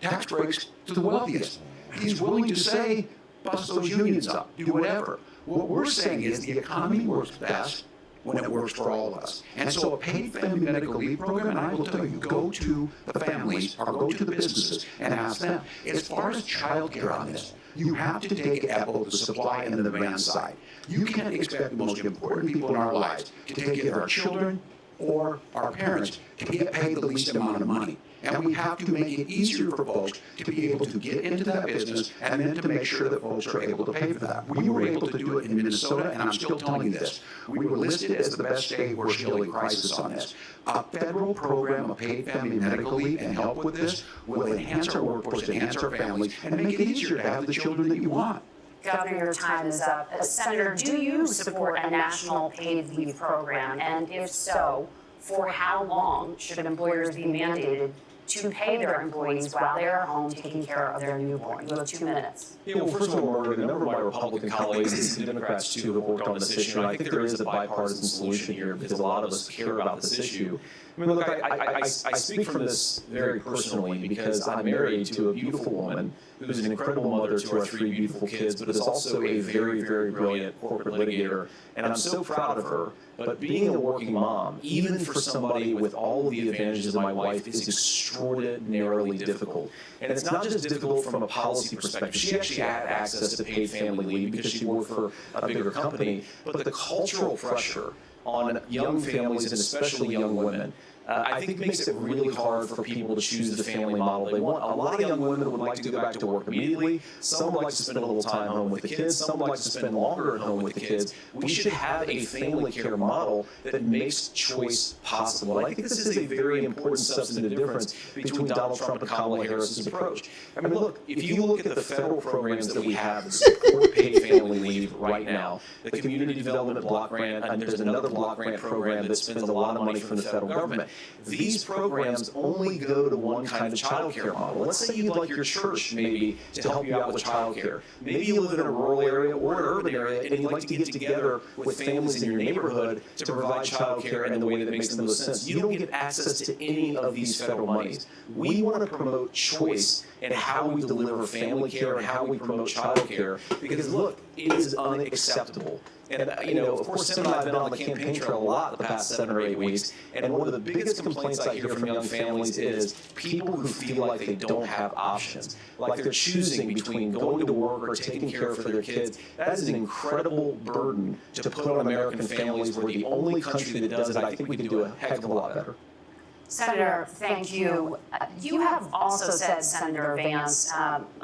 tax breaks to the wealthiest. He's willing to say, bust those unions up, do whatever. What we're saying is the economy works best when it works for all of us. And so a paid family medical leave program, and I will tell you, go to the families or go to the businesses and ask them. As far as child care on this, you have to take it at both the supply and the demand side. You can't expect the most important people in our lives to take care of our children or our parents to get paid the least amount of money. And we have to make it easier for folks to be able to get into that business and then to make sure that folks are able to pay for that. We were able to do it in Minnesota, and I'm still telling you this. We were listed as the best state. We're still in crisis on this. A federal program of paid family medical leave and help with this will enhance our workforce, enhance our families, and make it easier to have the children that you want. Governor, your time is up. Senator, do you support a national paid leave program? And if so, for how long should employers be mandated to pay their employees while they are home taking care of their newborn? You have 2 minutes. Yeah, well, first of all, Margaret, a number of my Republican colleagues and Democrats, too, have worked on this issue, and I think there is a bipartisan solution here because a lot of us care about this issue. I mean, look, I speak from this very personally because I'm married to a beautiful woman who's an incredible mother to our 3 beautiful kids, but is also a very, very brilliant corporate litigator, and I'm so proud of her. But being a working mom, even for somebody with all of the advantages of my wife, is extraordinarily difficult. And it's not just difficult from a policy perspective. She actually had access to paid family leave because she worked for a bigger company, but the cultural pressure on young families and especially young women, I think makes it really hard for people to choose the family model they want. A lot of young women would like to go back to work immediately. Some would like to spend a little time home with the kids. Some would like to spend longer at home with the kids. We should have a family care model that makes choice possible. And I think this is a very important substantive difference between Donald Trump and Kamala Harris's approach. I mean, look, if you look at the federal programs that we have that support paid family leave right now, the Community Development Block Grant, and there's another block grant program that spends a lot of money from the federal government. These programs only go to one kind of child care model. Let's say you'd like your church maybe to help you out with child care. Maybe you live in a rural area or an urban area and you'd like to get together with families in your neighborhood to provide child care in the way that makes the most sense. You don't get access to any of these federal monies. We want to promote choice in how we deliver family care and how we promote child care because, look, it is unacceptable. And, you know, of course, Tim and I have been on the campaign trail a lot the past 7 or 8 weeks, and one of the biggest complaints I hear from young families is people who feel like they don't have options, like they're choosing between going to work or taking care of their kids. That is an incredible burden to put on American families. We're the only country that does it. I think we can do a heck of a lot better. Senator, thank you. You have also said, Senator Vance,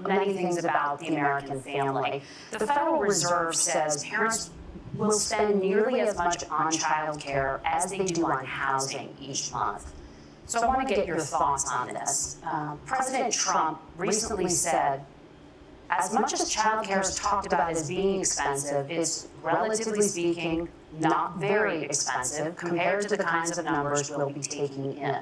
many things about the American family. The Federal Reserve says parents will spend nearly as much on child care as they do on housing each month. So I want to get your thoughts on this. President Trump recently said, as much as child care is talked about as being expensive, it's relatively speaking not very expensive compared to the kinds of numbers we'll be taking in.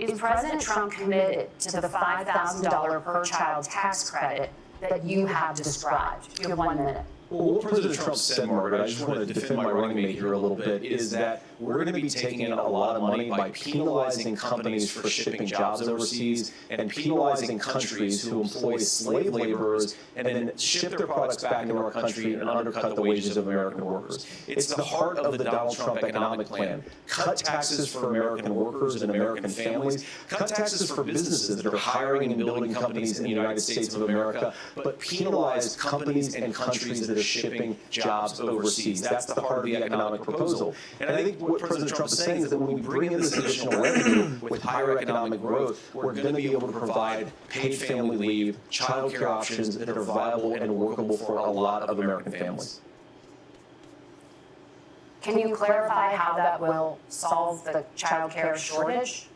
Is President Trump committed to the $5,000 per child tax credit that you have described? You have 1 minute. Well, what President Trump said, Margaret, I just want to defend my running mate here a little bit, is that we're going to be taking in a lot of money by penalizing companies for shipping jobs overseas and penalizing countries who employ slave laborers and then ship their products back into our country and undercut the wages of American workers. It's the heart of the Donald Trump economic plan. Cut taxes for American workers and American families. Cut taxes for businesses that are hiring and building companies in the United States of America, but penalize companies and countries that are shipping jobs overseas. That's the heart of the economic proposal. And I think what President Trump is saying is that when we bring in this additional revenue with higher economic growth, we're going to be able to provide paid family leave, child care options that are viable and workable for a lot of American families. Can you clarify how that will solve the child care shortage?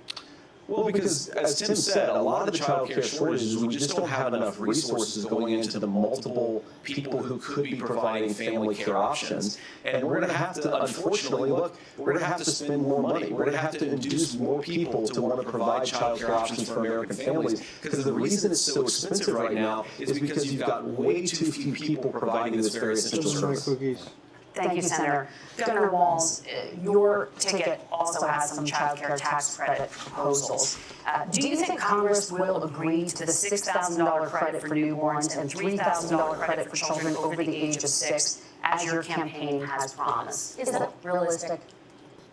Well, because as Tim said, a lot of the child care shortages, we just don't have enough resources going into the multiple people who could be providing family care options. And we're going to have to, unfortunately, look, we're going to have to spend more money. We're going to have to induce more people to want to provide child care options for American families. Because the reason it's so expensive right now is because you've got way too few people providing this very essential service. Thank you, Senator. Governor Walz, your ticket also has some child care tax credit proposals. Do you think Congress will agree to the $6,000 credit for newborns and $3,000 credit for children over the age of 6, as your campaign has promised? Is that realistic?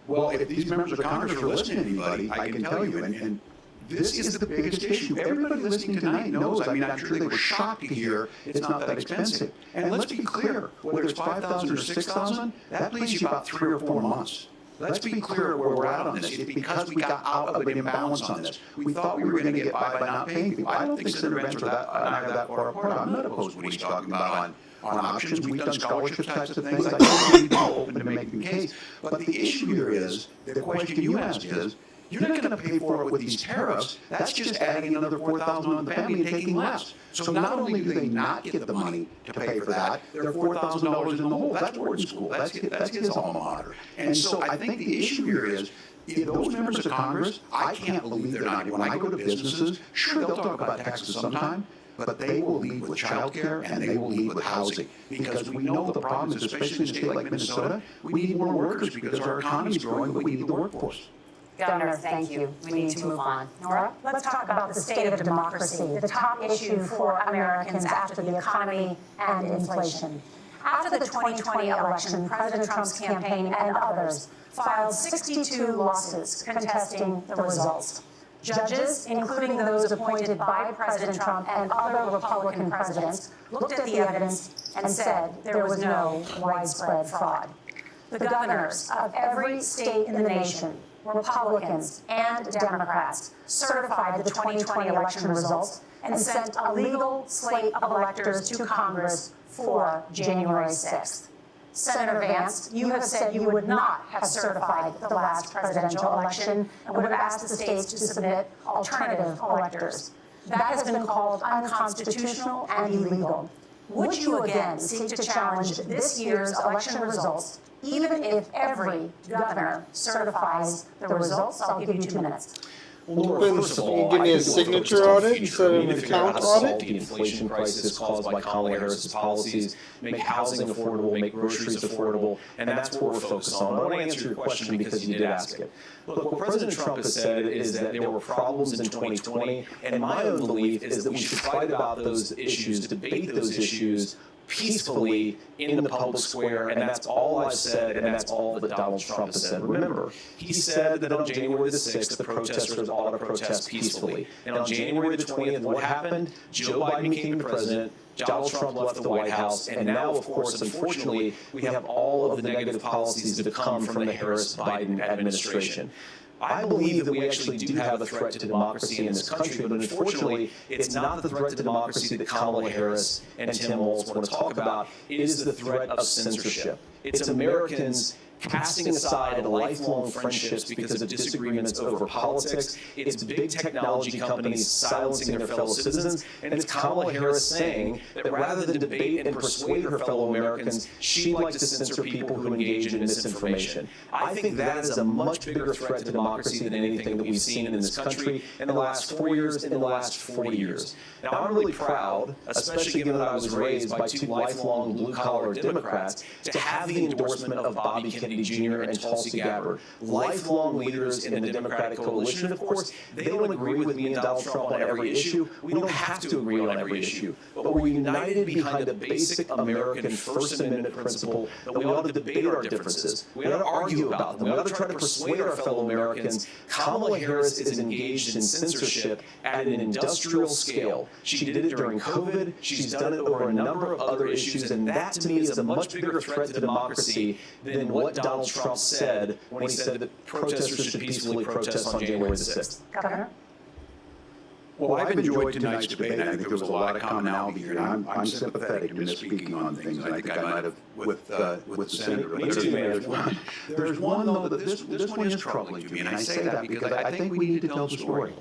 Well, if these members of Congress are listening to anybody, I can tell you, and this is the biggest issue. Everybody listening tonight knows, I mean, I'm sure they were shocked to hear it's not that expensive. And let's be clear, whether it's $5,000 or $6,000, that leaves you about 3 or 4 months. Let's be clear where we're at on this. It's because we got out of an imbalance on this. We thought we were going to get by not paying people. I don't think Senator Vance and I are that far apart. I'm not opposed to what he's talking about on options. We've done scholarship types of things. I think we'd be open to making the case. But the issue here is, the question you asked is, you're not going to pay for it with these tariffs. That's just adding another $4,000 on the family and taking less. So not only do they not get the money to pay for that, they're $4,000 in the hole. That's boarding school. That's his alma mater. And so I think the issue here is, those members of Congress, I can't believe they're not. When I go to businesses, sure, they'll talk about taxes sometime, but they will lead with child care and they will lead with housing. Because we know the problem is, especially in a state like Minnesota, we need more workers because our economy is growing, but we need the workforce. Governor, thank you. We need to move on. Nora? Let's talk about the state of democracy, the top issue for Americans after the economy and inflation. After the 2020 election, President Trump's campaign and others filed 62 lawsuits contesting the results. Judges, including those appointed by President Trump and other Republican presidents, looked at the evidence and said there was no widespread fraud. The governors of every state in the nation, Republicans and Democrats, certified the 2020 election results and sent a legal slate of electors to Congress for January 6th. Senator Vance, you have said you would not have certified the last presidential election and would have asked the states to submit alternative electors. That has been called unconstitutional and illegal. Would you again seek to challenge this year's election results, even if every governor certifies the results? I'll give you 2 minutes. Well, first of all, give me a signature audit instead of an account audit. The inflation crisis caused by Kamala Harris's policies, make housing affordable, make groceries affordable, and that's what we're focused on. I want to answer your question because you did ask it. Look, what President Trump has said is that there were problems in 2020, and my own belief is that we should fight about those issues, debate those issues peacefully in the public square, and that's all I've said, and that's all that Donald Trump has said. Remember, he said that on January the 6th, the protesters ought to protest peacefully. And on January the 20th, what happened? Joe Biden became the president, Donald Trump left the White House, and now, of course, unfortunately, we have all of the negative policies that have come from the Harris-Biden administration. I believe that we actually do have a threat to democracy in this country, but unfortunately, it's not the threat to democracy that Kamala Harris and Tim Walz want to talk about. It is the threat of censorship. It's Americans casting aside lifelong friendships because of disagreements over politics. It's big technology companies silencing their fellow citizens. And it's Kamala Harris saying that rather than debate and persuade her fellow Americans, she'd like to censor people who engage in misinformation. I think that is a much bigger threat to democracy than anything that we've seen in this country in the last 4 years, in the last 40 years. Now, I'm really proud, especially given that I was raised by 2 lifelong blue-collar Democrats, to have the endorsement of Bobby Kennedy Jr. and Tulsi Gabbard, lifelong leaders in the Democratic coalition. And of course, they don't agree with me and Donald Trump on every issue. We don't have to agree on every issue. But we're united behind a basic American First Amendment principle that we ought to debate our differences. We ought to argue about them. We ought to try to persuade our fellow Americans. Kamala Harris is engaged in censorship at an industrial scale. She did it during COVID. She's done it over a number of other issues. And that, to me, is a much bigger threat to democracy than what Donald Trump said when he said that protesters should peacefully protest on January the 6th. Governor? Well, I've enjoyed tonight's debate. I think there was a lot of commonality here, and I'm sympathetic to misspeaking on things. I think I might have with the senator. There's one though that this one is troubling to me, and I say that because I think we need to tell the story.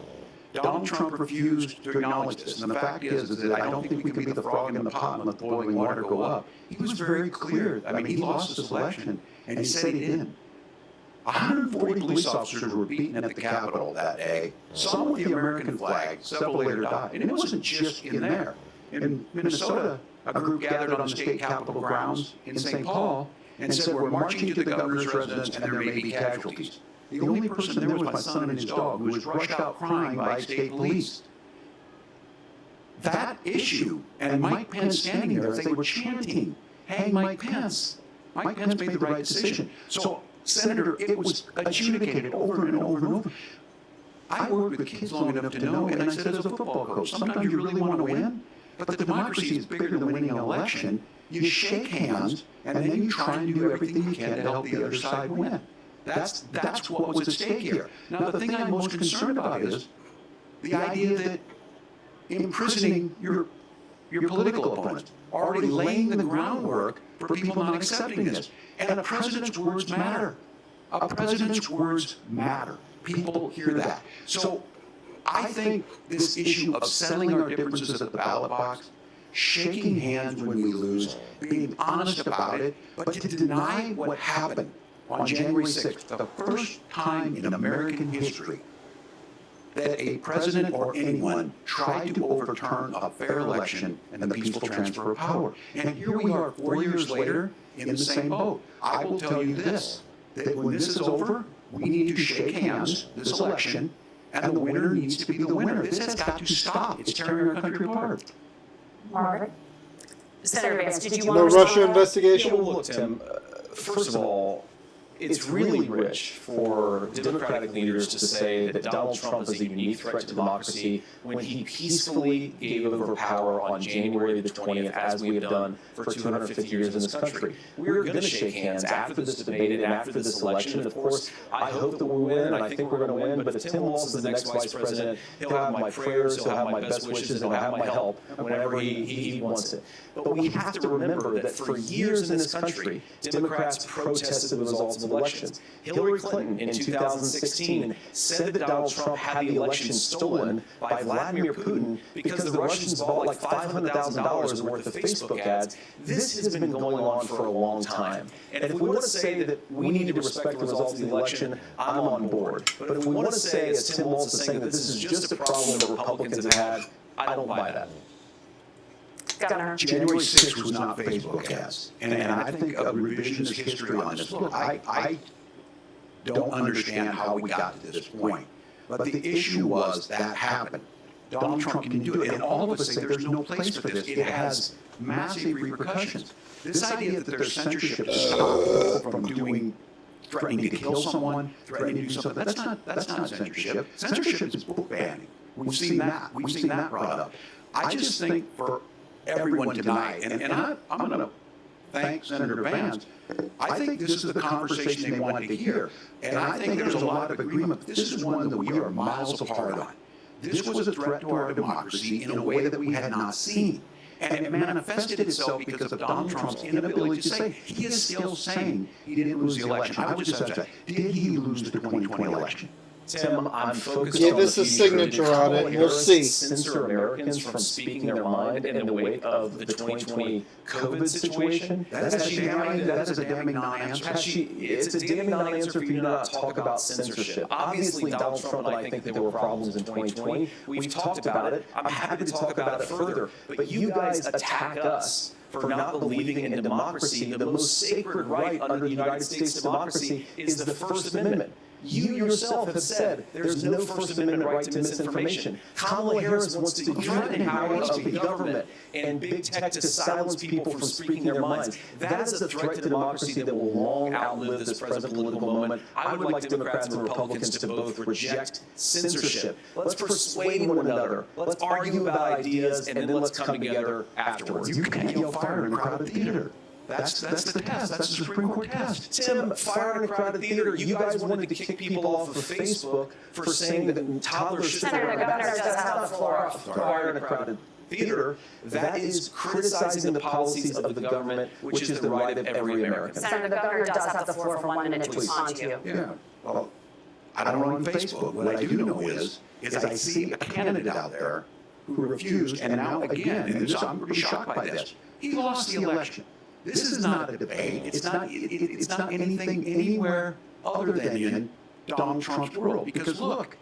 Donald Trump refused to acknowledge this, and the fact is that I don't think we can be the frog in the pot and let the boiling water go up. He was very clear. I mean, he lost this election, and he said he didn't. 140 police officers were beaten at the Capitol that day, some with the American flag, several later died. And it wasn't just in there. In Minnesota, a group gathered on the state capitol grounds in St. Paul and said, we're marching to the governor's residence and there may be casualties. The only person there was my son and his dog, who was rushed out crying by state police. That issue, and Mike Pence standing there, as they were chanting, hang Mike Pence. Mike Pence made the right decision. So, Senator, it was adjudicated over and over and over. I worked with kids long enough to know, and I said as a football coach, sometimes you really want to win, but the democracy is bigger than winning an election. You shake hands, and then you try and do everything you can to help the other side win. That's what was at stake here. Now, the thing I'm most concerned about is the idea that imprisoning your political opponents, already laying the groundwork for people not accepting this. And a president's words matter. A president's words matter. People hear that. So I think this issue of settling our differences at the ballot box, shaking hands when we lose, being honest about it, but to deny what happened on January 6th, the first time in American history that a president or anyone tried to overturn a fair election and the peaceful transfer of power. And here we are 4 years later in the same boat. I will tell you this, that when this is over, we need to shake hands this election, and the winner needs to be the winner. This has got to stop. It's tearing our country apart. Margaret? Senator Vance, did you want to The Russia Yeah, investigation? well, look, Tim, first of all, it's really rich for Democratic leaders to say that Donald Trump is a unique threat to democracy when he peacefully gave over power on January the 20th, as we have done for 250 years in this country. We're going to shake hands after this debate and after this election. And of course, I hope that we win, and I think we're going to win. But if Tim Walz is the next vice president, he'll have my prayers, he'll have my best wishes, and he'll have my help whenever he wants it. But we have to remember that for years in this country, Democrats protested the results of elections. Hillary Clinton in 2016 said that Donald Trump had the election stolen by Vladimir Putin because the Russians bought like $500,000 worth of Facebook ads. This has been going on for a long time. And if we want to say that we need to respect the results of the election, I'm on board. But if we want to say, as Tim Walz is saying, that this is just a problem that Republicans have had, I don't buy that. Governor? January 6th was not Facebook ads. And I think of revisionist history on this. Look, I don't understand how we got to this point. But the issue was that happened. Donald Trump can do it. And all of us say there's no place for this. It has massive repercussions. This idea that there's censorship to stop people from threatening to kill someone, threatening to do something, that's not censorship. Censorship is book banning. We've seen that. We've seen that brought up. I just think for everyone tonight, and I'm going to thank Senator Vance. I think this is the conversation they wanted to hear, and I think there's a lot of agreement. This is one that we are miles apart on. This was a threat to our democracy in a way that we had not seen, and it manifested itself because of Donald Trump's inability to say. He is still saying he didn't lose the election. I would just say, did he lose the 2020 election? Tim, I'm focused Give on us the a future. signature Did on Kamala it, and we'll Harris see. censor Americans from speaking their mind in the wake of the 2020 COVID situation? That is a damning non-answer. It's a damning non-answer for you to not talk about censorship. Obviously, Donald Trump and I think that there were problems in 2020. We've talked about it. I'm happy to talk about it further. But you guys attack us for not believing in democracy. The most sacred right under the United States democracy is the First Amendment. You yourself have said there's no First Amendment right to misinformation. Kamala Harris wants to threaten power of the government and big tech to silence people from speaking their minds. That is a threat to democracy that will long outlive this present political moment. I would like Democrats and Republicans to both reject censorship. Let's persuade one another. Let's argue about ideas, and then let's come together afterwards. You can't yell fire in a crowded theater. That's the test. That's the Supreme Court test. Tim, fire in a crowded theater. You guys wanted to kick people off of Facebook for saying that toddlers should Senator, the governor does have the floor. Fire in a crowded theater. That is criticizing the policies of the government, which is the right of every American. Senator, the governor does have the floor for 1 minute to respond to you. Yeah. Well, I don't run Facebook. What I do know is I see a candidate out there who refused, and now again, and this, I'm pretty shocked by this. He lost the election. This is not a debate. It's not anything anywhere other than in Donald Trump's world. Because look,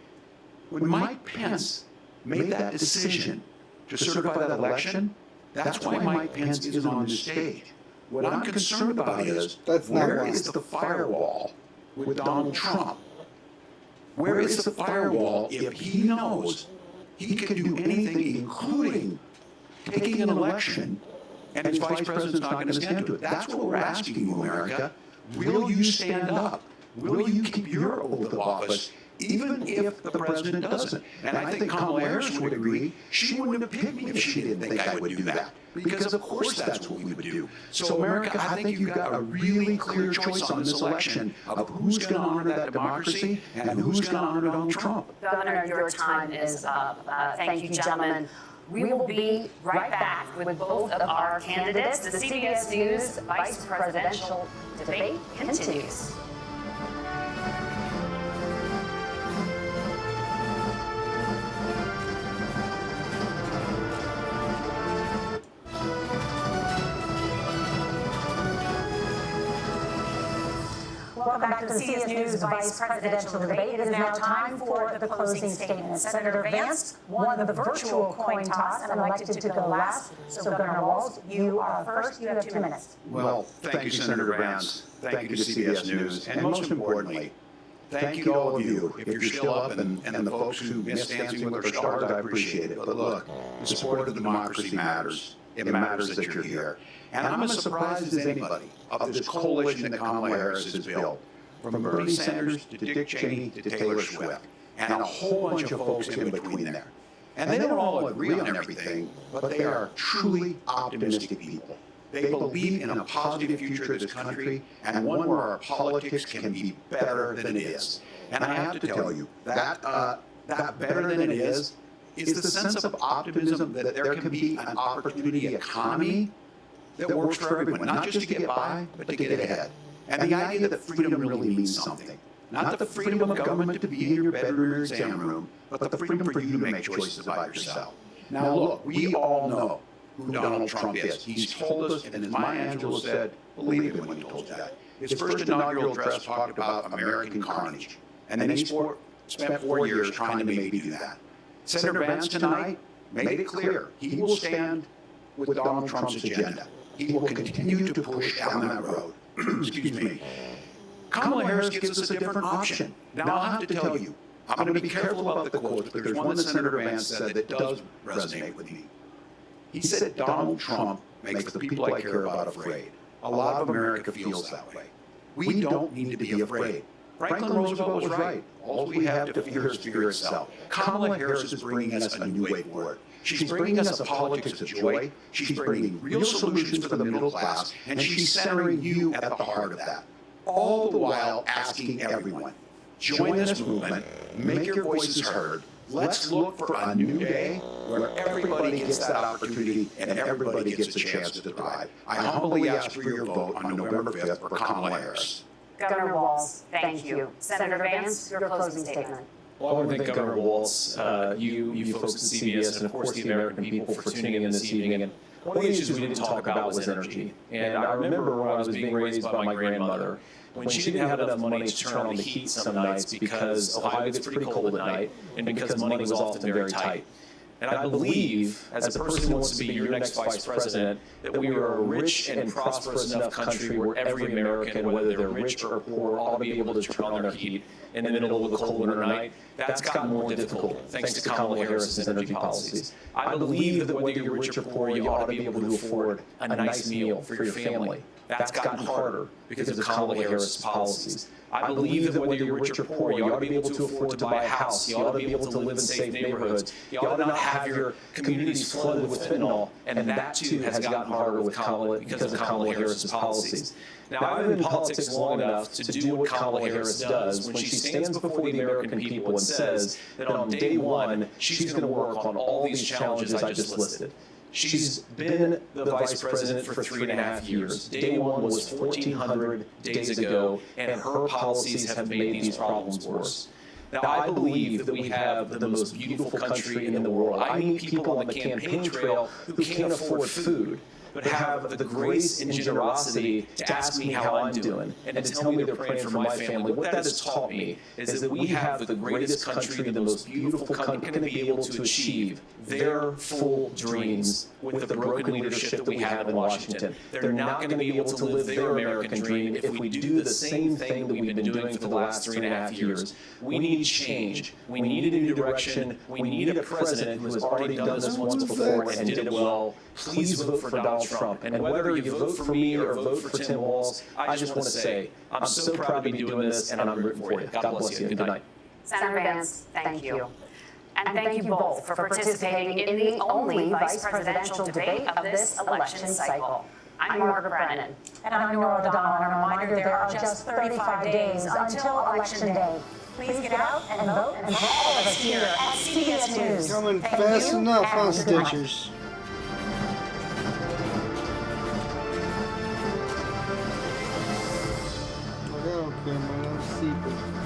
when Mike Pence made that decision to certify that election, that's why Mike Pence isn't on the stage. What I'm concerned about is where is the firewall with Donald Trump? Where is the firewall if he knows he can do anything, including taking an election, and his vice president's not going to stand to it? That's what we're asking you, America. Will you stand up? Will you keep your oath of office, even if the president doesn't? And I think Kamala Harris would agree. She wouldn't have picked me if she didn't think I would do that. Because of course that's what we would do. So America, I think you've got a really clear choice on this election of who's going to honor that democracy and who's going to honor Donald Trump. Governor, your time is up. Thank you, gentlemen. We will be right back with both of our candidates. The CBS News Vice Presidential Debate continues. Welcome back to the CBS News Vice Presidential Debate. It is now time for the closing statements. Senator Vance won the virtual coin toss and elected to go last. So Governor Walz, you are first. You have 2 minutes. Well, thank you, Senator Vance. Thank you to CBS News. And most importantly, thank you to all of you. If you're still up and the folks who miss Dancing with the Stars, I appreciate it. But look, the support of democracy matters. It matters that you're here. And I'm as surprised as anybody of this coalition that Kamala Harris has built, from Bernie Sanders to Dick Cheney to Taylor Swift, and a whole bunch of folks in between there. And they don't all agree on everything, but they are truly optimistic people. They believe in a positive future of this country, and one where our politics can be better than it is. And I have to tell you, that better than it is the sense of optimism that there can be an opportunity economy that works for everyone, not just to get by, but to get ahead. And the idea that freedom really means something. Not the freedom of government to be in your bedroom or exam room, but the freedom for you to make choices about yourself. Now look, we all know who Donald Trump is. He's told us, and as Maya Angelou said, believe him when he told you that. His first inaugural address talked about American carnage. And then he spent 4 years trying to make me do that. Senator Vance tonight made it clear he will stand with Donald Trump's agenda. He will continue to push down that road. Excuse me. Kamala Harris gives us a different option. Now, I'll have to tell you, I'm going to be careful about the quotes, but there's one that Senator Vance said that does resonate with me. He said Donald Trump makes the people I care about afraid. A lot of America feels that way. We don't need to be afraid. Franklin Roosevelt was right. All we have to fear is fear itself. Kamala Harris is bringing us a new way forward. She's bringing us a politics of joy. She's bringing real solutions for the middle class, and she's centering you at the heart of that. All the while asking everyone, join this movement, make your voices heard. Let's look for a new day where everybody gets that opportunity and everybody gets a chance to thrive. I humbly ask for your vote on November 5th for Kamala Harris. Governor Walz, thank you. Senator Vance, your closing statement. Well, I want to thank Governor Walz, you folks at CBS, and of course the American people for tuning in this evening. And one of the issues we didn't talk about was energy. And I remember when I was being raised by my grandmother, when she didn't have enough money to turn on the heat some nights because Ohio gets pretty cold at night, and because money was often very tight. And I believe, as a person who wants to be your next vice president, that we are a rich and prosperous enough country where every American, whether they're rich or poor, ought to be able to turn on their heat in the middle of a cold winter night. That's gotten more difficult thanks to Kamala Harris's energy policies. I believe that whether you're rich or poor, you ought to be able to afford a nice meal for your family. That's gotten harder because of Kamala Harris's policies. I believe that whether you're rich or poor, you ought to be able to afford to buy a house. You ought to be able to live in safe neighborhoods. You ought to not have your communities flooded with fentanyl. And that too has gotten harder with because of Kamala Harris's policies. Now, I've been in politics long enough to do what Kamala Harris does when she stands before the American people and says that on day one, she's going to work on all these challenges I just listed. She's been the vice president for 3.5 years. Day one was 1,400 days ago, and her policies have made these problems worse. Now, I believe that we have the most beautiful country in the world. I meet people on the campaign trail who can't afford food, but have the grace and generosity to ask me how I'm doing and to tell me they're praying for my family. What that has taught me is that we have the greatest country, the most beautiful country, going to be able to achieve their full dreams with the broken leadership that we have in Washington. They're not going to be able to live their American dream if we do the same thing that we've been doing for the last 3.5 years. We need change. We need a new direction. We need a president who has already done this once before and did it well. Please vote for Donald Trump. And whether you vote for me or vote for Tim Walz, I just want to say I'm so proud to be doing this, and I'm rooting for you. God bless you. Good night. Senator Vance, thank you. And thank you both for participating in the only vice presidential debate of this election cycle. I'm Margaret Brennan. And I'm Nora O'Donnell. And a reminder, there are just 35 days until Election Day. Please get out and vote, and for all of us here at CBS News. Coming fast enough, huh, Stitchers? I don't care, man. I'm sleeping.